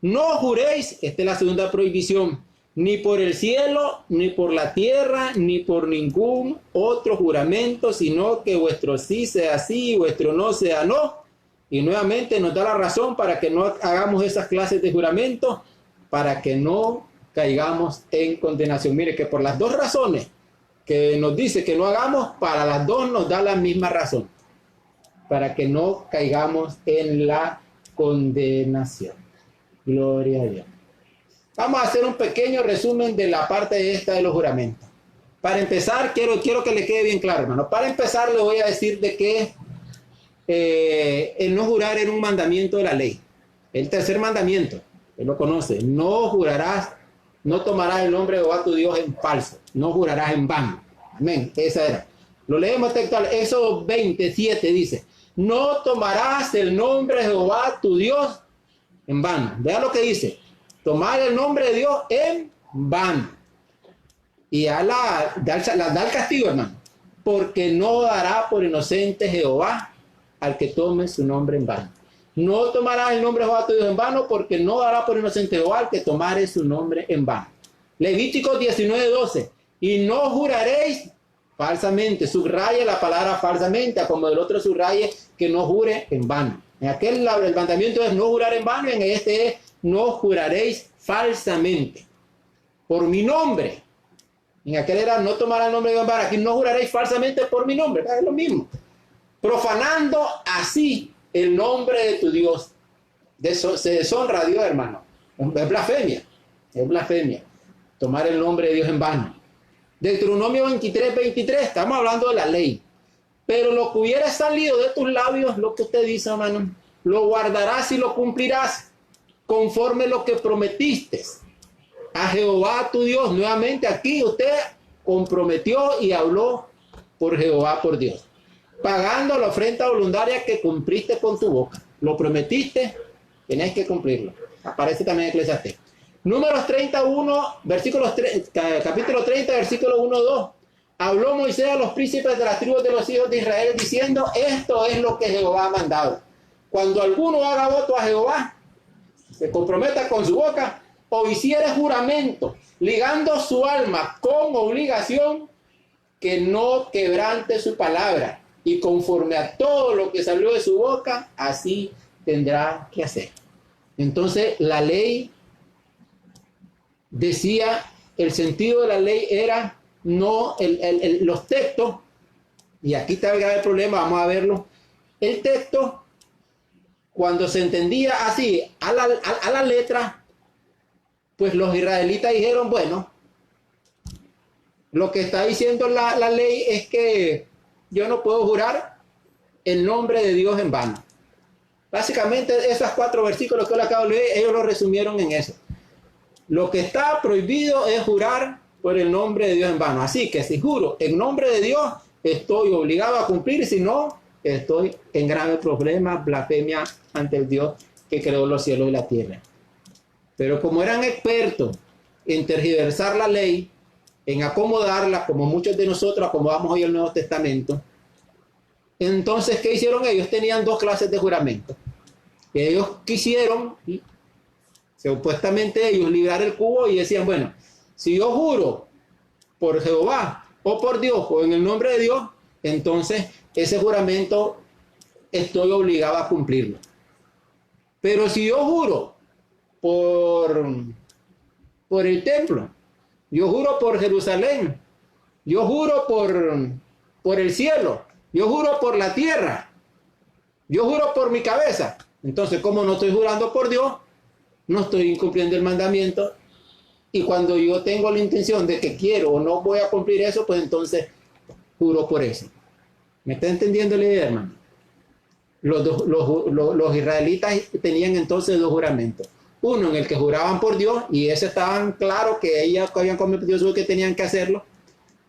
no juréis, esta es la segunda prohibición, ni por el cielo, ni por la tierra, ni por ningún otro juramento, sino que vuestro sí sea sí y vuestro no sea no. Y nuevamente nos da la razón para que no hagamos esas clases de juramento, para que no caigamos en condenación. Mire que por las dos razones que nos dice que no hagamos, para las dos nos da la misma razón, para que no caigamos en la condenación. Gloria a Dios. Vamos a hacer un pequeño resumen de la parte esta de los juramentos. Para empezar, quiero que le quede bien claro, hermano. Para empezar, le voy a decir de que el no jurar era un mandamiento de la ley. El tercer mandamiento, él lo conoce: no jurarás, no tomarás el nombre de Jehová tu Dios en falso, no jurarás en vano. Amén, esa era. Lo leemos textual, Éxodo 27 dice: no tomarás el nombre de Jehová tu Dios en vano. Vea lo que dice: tomar el nombre de Dios en vano. Y da el castigo, hermano, porque no dará por inocente Jehová al que tome su nombre en vano. No tomarás el nombre de Jehová tu Dios en vano, porque no dará por inocente Jehová al que tomare su nombre en vano. Levítico 19:12. Y no juraréis falsamente. Subraya la palabra falsamente, como del otro subraye que no jure en vano. En aquel el mandamiento es no jurar en vano, y en este es no juraréis falsamente. Por mi nombre. En aquel era no tomar el nombre de Dios en vano. Aquí no juraréis falsamente por mi nombre. Es lo mismo. Profanando así el nombre de tu Dios. Se deshonra a Dios, hermano. Es blasfemia. Es blasfemia. Tomar el nombre de Dios en vano. Deuteronomio 23, 23. Estamos hablando de la ley. Pero lo que hubiera salido de tus labios, lo que usted dice, hermano, lo guardarás y lo cumplirás conforme lo que prometiste a Jehová tu Dios. Nuevamente aquí usted comprometió y habló por Jehová, por Dios, pagando la ofrenda voluntaria que cumpliste con tu boca. Lo prometiste, tenés que cumplirlo. Aparece también en Eclesiastés. Números 31, capítulo 30, versículo 1, 2. Habló Moisés a los príncipes de las tribus de los hijos de Israel diciendo: esto es lo que Jehová ha mandado. Cuando alguno haga voto a Jehová, se comprometa con su boca, o hiciere juramento, ligando su alma con obligación, que no quebrante su palabra, y conforme a todo lo que salió de su boca, así tendrá que hacer. Entonces, la ley decía, el sentido de la ley era no los textos, y aquí está el grave problema, vamos a verlo. El texto, cuando se entendía así, a la letra, pues los israelitas dijeron, bueno, lo que está diciendo la ley es que yo no puedo jurar el nombre de Dios en vano. Básicamente, esos 4 versículos que yo le acabo de leer, ellos lo resumieron en eso. Lo que está prohibido es jurar por el nombre de Dios en vano. Así que si juro en nombre de Dios, estoy obligado a cumplir, si no, estoy en grave problema, blasfemia ante el Dios que creó los cielos y la tierra. Pero como eran expertos en tergiversar la ley, en acomodarla, como muchos de nosotros acomodamos hoy el Nuevo Testamento, entonces, ¿qué hicieron ellos? Tenían 2 clases de juramento. Ellos quisieron, supuestamente ellos, librar el cubo y decían, bueno, si yo juro por Jehová o por Dios o en el nombre de Dios, entonces ese juramento estoy obligado a cumplirlo. Pero si yo juro por el templo, yo juro por Jerusalén, yo juro por el cielo, yo juro por la tierra, yo juro por mi cabeza, entonces como no estoy jurando por Dios, no estoy incumpliendo el mandamiento, y cuando yo tengo la intención de que quiero o no voy a cumplir eso, pues entonces juro por eso. ¿Me está entendiendo la idea, hermano? Los israelitas tenían entonces 2 juramentos. Uno en el que juraban por Dios, y ese estaban claros que ellos habían cometido eso, que tenían que hacerlo.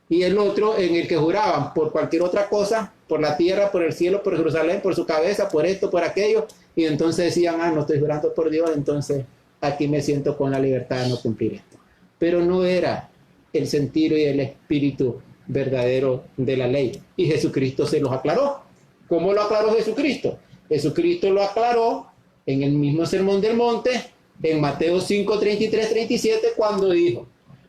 Y el otro en el que juraban por cualquier otra cosa, por la tierra, por el cielo, por Jerusalén, por su cabeza, por esto, por aquello. Y entonces decían, no estoy jurando por Dios, entonces aquí me siento con la libertad de no cumplir esto. Pero no era el sentido y el espíritu verdadero de la ley. Y Jesucristo se los aclaró. ¿Cómo lo aclaró Jesucristo? Jesucristo lo aclaró en el mismo Sermón del Monte, en Mateo 5, 33, 37, cuando dijo,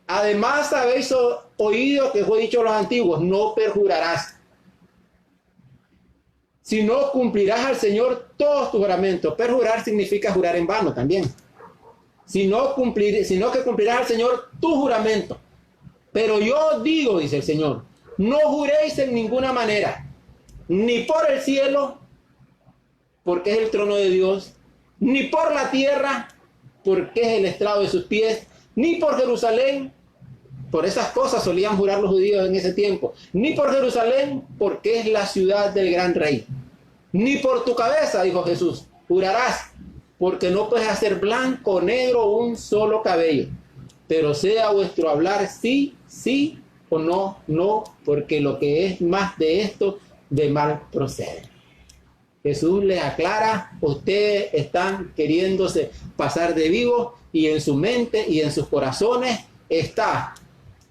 además habéis oído que fue dicho a los antiguos, no perjurarás, sino cumplirás al Señor todos tus juramentos. Perjurar significa jurar en vano también. Sino que cumplirás al Señor tu juramento. Pero yo digo, dice el Señor, no juréis en ninguna manera, ni por el cielo, porque es el trono de Dios, ni por la tierra, porque es el estrado de sus pies, ni por Jerusalén, por esas cosas solían jurar los judíos en ese tiempo, ni por Jerusalén, porque es la ciudad del gran rey, ni por tu cabeza, dijo Jesús, jurarás, porque no puedes hacer blanco o negro un solo cabello, pero sea vuestro hablar sí, sí, o no, no, porque lo que es más de esto, de mal procede. Jesús les aclara, ustedes están queriéndose pasar de vivo y en su mente y en sus corazones está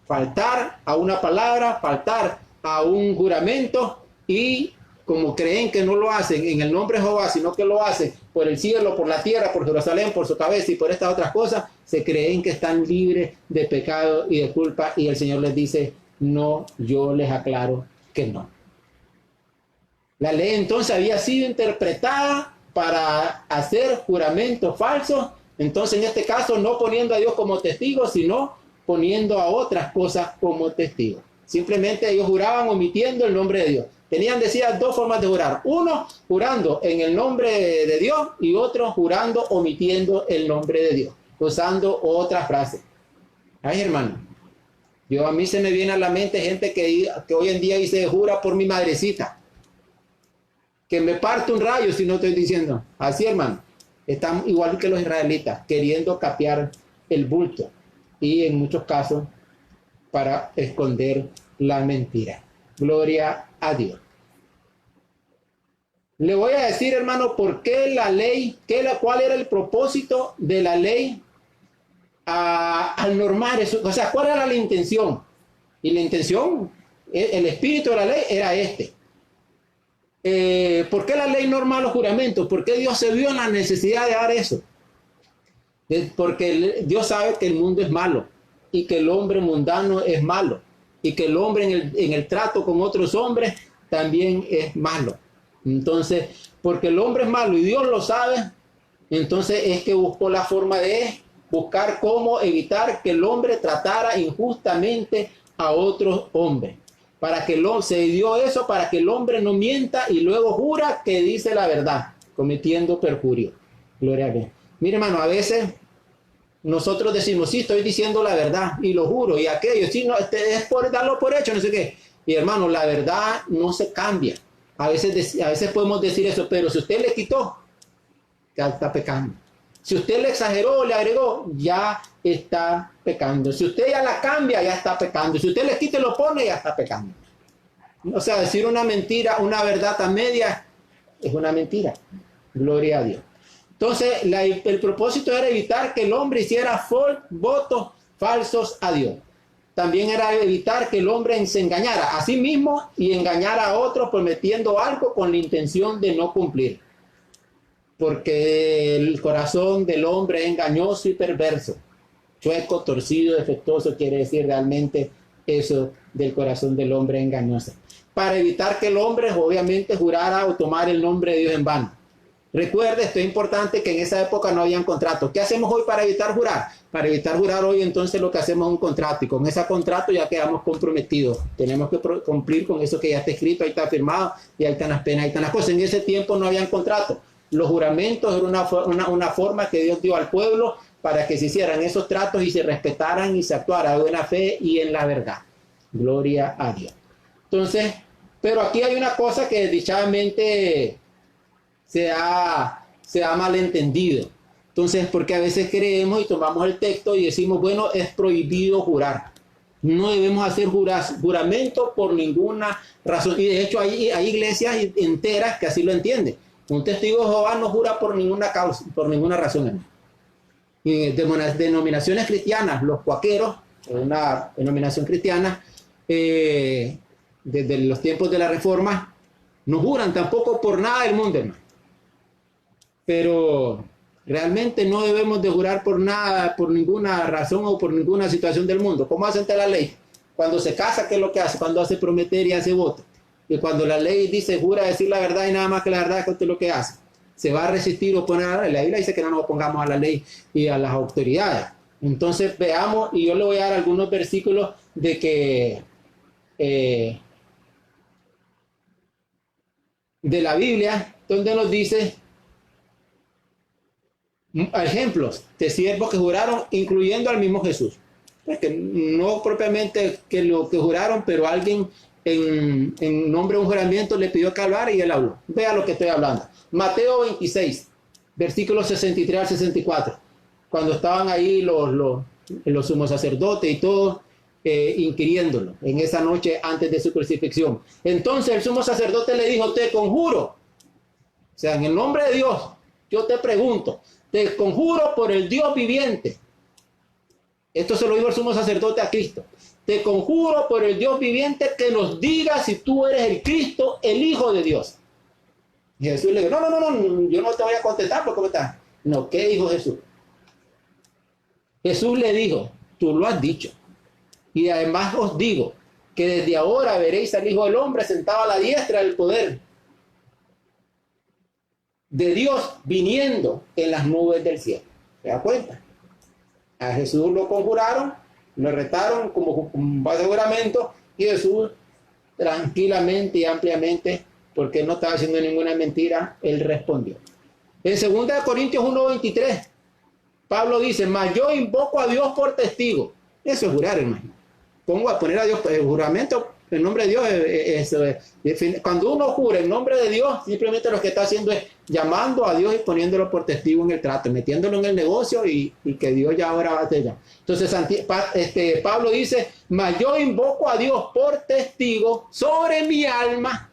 faltar a una palabra, faltar a un juramento, y como creen que no lo hacen en el nombre de Jehová, sino que lo hacen por el cielo, por la tierra, por Jerusalén, por su cabeza y por estas otras cosas, se creen que están libres de pecado y de culpa, y el Señor les dice, no, yo les aclaro que no. La ley entonces había sido interpretada para hacer juramentos falsos, entonces en este caso no poniendo a Dios como testigo, sino poniendo a otras cosas como testigos. Simplemente ellos juraban omitiendo el nombre de Dios. Tenían, decía, 2 formas de jurar. Uno, jurando en el nombre de Dios, y otro, jurando omitiendo el nombre de Dios, usando otra frase. Ay, hermano, a mí se me viene a la mente gente que hoy en día dice, jura por mi madrecita, que me parte un rayo si no estoy diciendo. Así, hermano, están igual que los israelitas, queriendo capear el bulto, y en muchos casos para esconder la mentira. Gloria a Dios. Le voy a decir, hermano, por qué la ley, cuál era el propósito de la ley al normar eso. O sea, cuál era la intención. Y la intención, el espíritu de la ley era este. ¿Por qué la ley norma los juramentos? ¿Por qué Dios se vio en la necesidad de dar eso? Porque Dios sabe que el mundo es malo y que el hombre mundano es malo. y que el hombre en el trato con otros hombres también es malo. Entonces, porque el hombre es malo y Dios lo sabe, entonces es que buscó la forma de buscar cómo evitar que el hombre tratara injustamente a otros hombres. Para que se dio eso para que el hombre no mienta y luego jura que dice la verdad, cometiendo perjurio. Gloria a Dios. Mire, hermano, a veces nosotros decimos, sí, estoy diciendo la verdad y lo juro y aquello, sí, no, es por darlo por hecho, no sé qué. Y hermano, la verdad no se cambia. A veces podemos decir eso, pero si usted le quitó, ya está pecando. Si usted le exageró, le agregó, ya está pecando. Si usted ya la cambia, ya está pecando. Si usted le quita y lo pone, ya está pecando. O sea, decir una mentira, una verdad a media, es una mentira. Gloria a Dios. Entonces, el propósito era evitar que el hombre hiciera votos falsos a Dios. También era evitar que el hombre se engañara a sí mismo y engañara a otros prometiendo algo con la intención de no cumplir. Porque el corazón del hombre es engañoso y perverso. Chueco, torcido, defectuoso, quiere decir realmente eso del corazón del hombre engañoso. Para evitar que el hombre obviamente jurara o tomara el nombre de Dios en vano. Recuerde, esto es importante, que en esa época no habían contratos. ¿Qué hacemos hoy para evitar jurar? Para evitar jurar hoy, entonces lo que hacemos es un contrato, y con ese contrato ya quedamos comprometidos. Tenemos que cumplir con eso que ya está escrito, ahí está firmado, y ahí están las penas, ahí están las cosas. En ese tiempo no habían contratos. Los juramentos eran una forma que Dios dio al pueblo para que se hicieran esos tratos y se respetaran y se actuara de buena fe y en la verdad. Gloria a Dios. Entonces, pero aquí hay una cosa que dichadamente se ha malentendido. Entonces, porque a veces creemos y tomamos el texto y decimos, bueno, es prohibido jurar. No debemos hacer juramento por ninguna razón. Y de hecho hay iglesias enteras que así lo entienden. Un testigo de Jehová no jura por ninguna causa, por ninguna razón. Y denominaciones cristianas, los cuaqueros, una denominación cristiana, desde los tiempos de la Reforma, no juran tampoco por nada del mundo, hermano. Pero realmente no debemos de jurar por nada, por ninguna razón o por ninguna situación del mundo. ¿Cómo hace ante la ley? Cuando se casa, ¿qué es lo que hace? Cuando hace prometer y hace voto. Y cuando la ley dice, jura decir la verdad y nada más que la verdad, es lo que hace. Se va a resistir o oponer a la ley. La Biblia dice que no nos opongamos a la ley y a las autoridades. Entonces veamos, y yo le voy a dar algunos versículos de que de la Biblia, donde nos dice ejemplos de siervos que juraron, incluyendo al mismo Jesús. Pues que no propiamente que lo que juraron, pero alguien en nombre de un juramento le pidió que hablara y él habló. Vea lo que estoy hablando. Mateo 26, versículos 63 al 64. Cuando estaban ahí los sumos sacerdotes y todos inquiriéndolo en esa noche antes de su crucifixión. Entonces el sumo sacerdote le dijo, te conjuro, o sea, en el nombre de Dios, yo te pregunto, te conjuro por el Dios viviente. Esto se lo dijo el sumo sacerdote a Cristo. Te conjuro por el Dios viviente que nos diga si tú eres el Cristo, el Hijo de Dios. Y Jesús le dijo, no, yo no te voy a contestar porque ¿cómo estás? No, ¿qué dijo Jesús? Jesús le dijo, tú lo has dicho. Y además os digo que desde ahora veréis al Hijo del Hombre sentado a la diestra del poder de Dios viniendo en las nubes del cielo. ¿Se da cuenta? A Jesús lo conjuraron, lo retaron como un juramento y Jesús tranquilamente y ampliamente, porque no estaba haciendo ninguna mentira, él respondió. En 2 Corintios 1:23, Pablo dice, mas yo invoco a Dios por testigo. Eso es jurar, hermano. Pongo a poner a Dios, el juramento en nombre de Dios. Cuando uno jura en nombre de Dios, simplemente lo que está haciendo es llamando a Dios y poniéndolo por testigo en el trato, metiéndolo en el negocio y que Dios ya ahora va a hacer ya. Entonces Pablo dice, mas yo invoco a Dios por testigo sobre mi alma,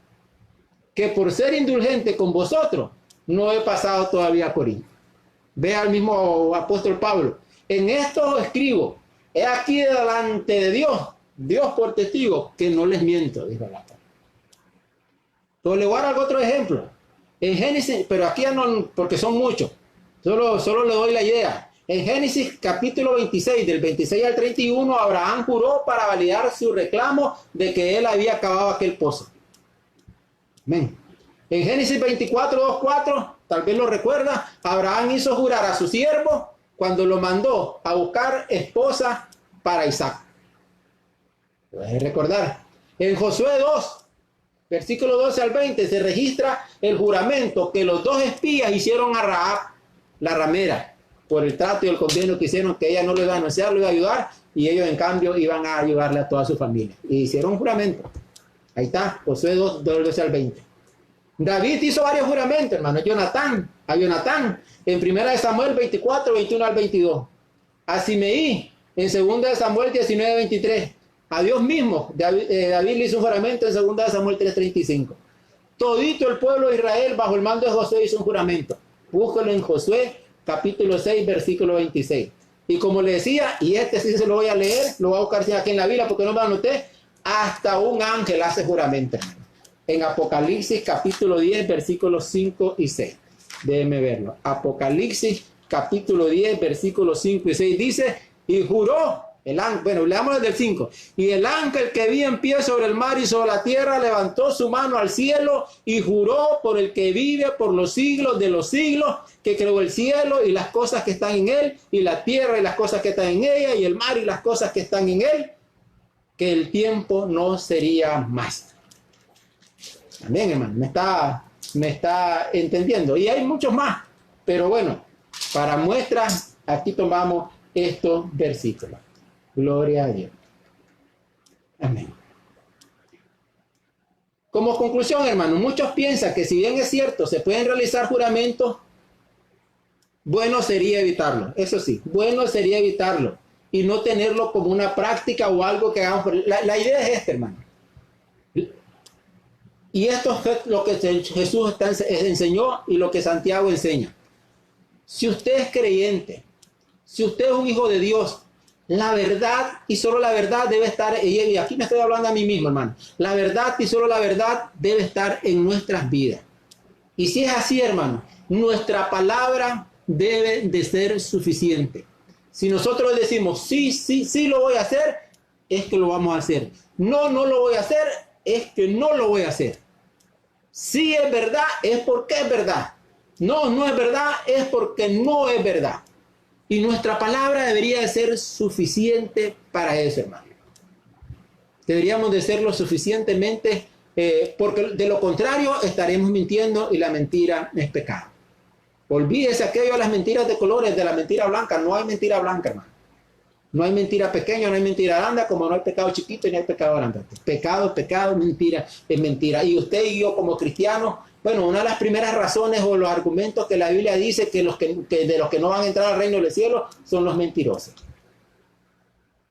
que por ser indulgente con vosotros, no he pasado todavía a Corinto. Ve al mismo apóstol Pablo. En esto escribo, he aquí delante de Dios por testigo, que no les miento, dijo la palabra. Entonces le voy a dar otro ejemplo. En Génesis, pero aquí ya no, porque son muchos. Solo le doy la idea. En Génesis capítulo 26, del 26 al 31, Abraham juró para validar su reclamo de que él había acabado aquel pozo. Amén. En Génesis 24, 2, 4, tal vez lo recuerda, Abraham hizo jurar a su siervo cuando lo mandó a buscar esposa para Isaac. Lo debe recordar. En Josué 2, versículo 12 al 20, se registra el juramento que los dos espías hicieron a Rahab, la ramera, por el trato y el convenio que hicieron, que ella no lo iba a anunciar, lo iba a ayudar, y ellos en cambio iban a ayudarle a toda su familia. Y hicieron un juramento. Ahí está, Josué 2, 12 al 20. David hizo varios juramentos, hermano. A Jonatán, en 1 Samuel 24, 21 al 22. A Simeí, en 2 Samuel 19, 23. A Dios mismo, David le hizo un juramento en 2 Samuel 3, 35. Todito el pueblo de Israel, bajo el mando de Josué, hizo un juramento. Búscalo en Josué, capítulo 6, versículo 26. Y como le decía, y este sí se lo voy a leer, lo voy a buscar aquí en la Biblia porque no me lo anoté, hasta un ángel hace juramento. En Apocalipsis capítulo 10, versículos 5 y 6. Déjenme verlo. Apocalipsis capítulo 10, versículos 5 y 6 dice, y juró el ángel, bueno, leamos desde el 5. Y el ángel que vi en pie sobre el mar y sobre la tierra levantó su mano al cielo y juró por el que vive por los siglos de los siglos, que creó el cielo y las cosas que están en él, y la tierra y las cosas que están en ella, y el mar y las cosas que están en él, que el tiempo no sería más. Amén, hermano. Me está entendiendo. Y hay muchos más. Pero bueno, para muestras, aquí tomamos estos versículos. Gloria a Dios. Amén. Como conclusión, hermano, muchos piensan que si bien es cierto, se pueden realizar juramentos, bueno sería evitarlo. Eso sí, bueno sería evitarlo. Y no tenerlo como una práctica o algo que hagamos. La idea es esta, hermano. Y esto es lo que Jesús enseñó y lo que Santiago enseña. Si usted es creyente, si usted es un hijo de Dios, la verdad y solo la verdad debe estar, y aquí me estoy hablando a mí mismo, hermano, la verdad y solo la verdad debe estar en nuestras vidas. Y si es así, hermano, nuestra palabra debe de ser suficiente. Si nosotros decimos, sí lo voy a hacer, es que lo vamos a hacer. No lo voy a hacer, es que no lo voy a hacer. Si es verdad, es porque es verdad. No es verdad, es porque no es verdad. Y nuestra palabra debería de ser suficiente para eso, hermano. Deberíamos de ser lo suficientemente, porque de lo contrario estaremos mintiendo y la mentira es pecado. Olvídese aquello de las mentiras de colores, de la mentira blanca. No hay mentira blanca, hermano. No hay mentira pequeña, no hay mentira grande, como no hay pecado chiquito ni hay pecado grande. Pecado, mentira, es mentira. Y usted y yo como cristianos, bueno, una de las primeras razones o los argumentos que la Biblia dice que de los que no van a entrar al reino del cielo son los mentirosos.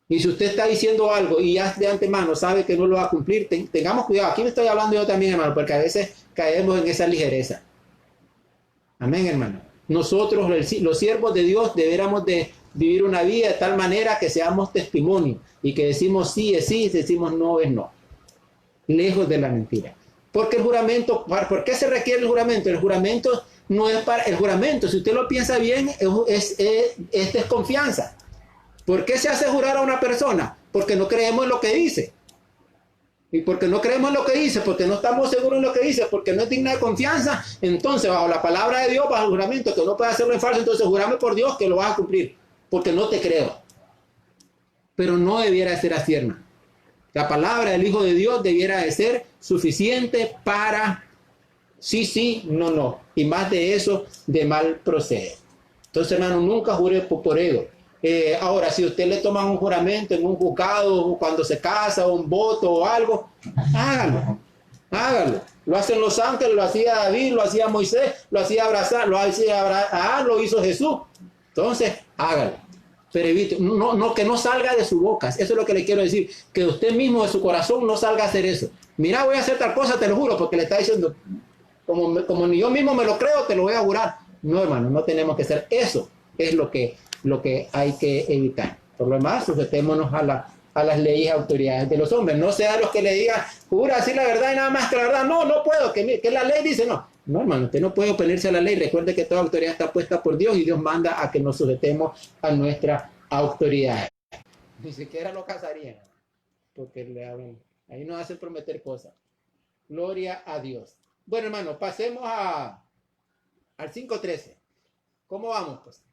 Y si usted está diciendo algo y ya de antemano sabe que no lo va a cumplir, tengamos cuidado. Aquí me estoy hablando yo también, hermano, porque a veces caemos en esa ligereza. Amén, hermano. Nosotros, los siervos de Dios, deberíamos de vivir una vida de tal manera que seamos testimonio y que decimos sí es sí, decimos no es no. Lejos de la mentira. Porque el juramento, ¿por qué se requiere el juramento? El juramento no es para el juramento. Si usted lo piensa bien, es desconfianza. ¿Por qué se hace jurar a una persona? Porque no creemos en lo que dice. Y porque no creemos en lo que dice, porque no estamos seguros en lo que dice, porque no es digna de confianza, entonces bajo la palabra de Dios, bajo el juramento, que no puede hacerlo en falso, entonces jurame por Dios que lo vas a cumplir, porque no te creo. Pero no debiera de ser así, hermano. La palabra del Hijo de Dios debiera de ser suficiente para sí, no. Y más de eso, de mal proceder. Entonces, hermano, nunca jure por ego. Ahora, si usted le toma un juramento en un juzgado, cuando se casa, un voto o algo, hágalo. Lo hacen los ángeles, lo hacía David, lo hacía Moisés, lo hacía Abraham, lo hizo Jesús. Entonces, hágalo. Pero evite, no, que no salga de su boca. Eso es lo que le quiero decir. Que usted mismo de su corazón no salga a hacer eso. Mira, voy a hacer tal cosa, te lo juro, porque le está diciendo, como ni yo mismo me lo creo, te lo voy a jurar. No, hermano, no tenemos que hacer eso. Es lo que hay que evitar. Por lo demás, sujetémonos a las leyes y autoridades de los hombres. No sea los que le digan, jura así la verdad y nada más que la verdad. No puedo, que la ley dice no. No, hermano, usted no puede oponerse a la ley. Recuerde que toda autoridad está puesta por Dios y Dios manda a que nos sujetemos a nuestra autoridad. Ni siquiera lo casarían, porque ahí nos hacen prometer cosas. Gloria a Dios. Bueno, hermano, pasemos al 5.13. ¿Cómo vamos, pues?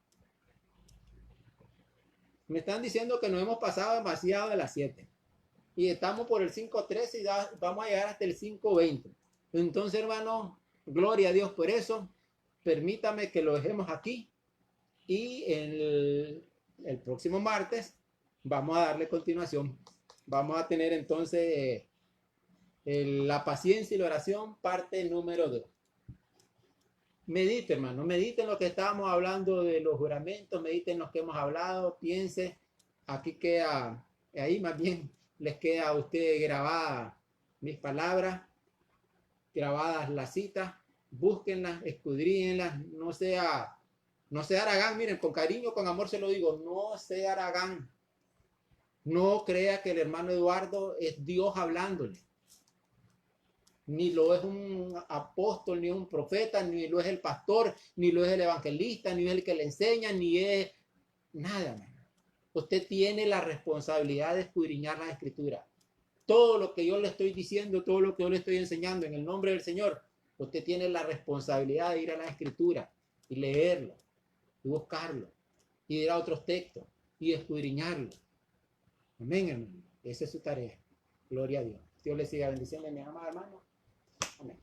Me están diciendo que nos hemos pasado demasiado de las 7. Y estamos por el 5.13 y vamos a llegar hasta el 5.20. Entonces, hermano, gloria a Dios por eso. Permítame que lo dejemos aquí. Y el próximo martes vamos a darle continuación. Vamos a tener entonces la paciencia y la oración, parte número 2. Medite, hermano, medite en lo que estábamos hablando de los juramentos, medite en lo que hemos hablado, piense, aquí queda, ahí más bien les queda a usted grabada mis palabras, grabadas las citas, búsquenlas, escudriñenlas, no sea haragán, miren, con cariño, con amor se lo digo, no sea haragán, no crea que el hermano Eduardo es Dios hablándole. Ni lo es un apóstol, ni un profeta, ni lo es el pastor, ni lo es el evangelista, ni es el que le enseña, ni es nada. Man. Usted tiene la responsabilidad de escudriñar la escritura. Todo lo que yo le estoy diciendo, todo lo que yo le estoy enseñando en el nombre del Señor, usted tiene la responsabilidad de ir a la escritura y leerlo, y buscarlo, y ir a otros textos, y escudriñarlo. Amén, hermano. Esa es su tarea. Gloria a Dios. Dios le siga bendiciendo, mi amado hermano. Amén.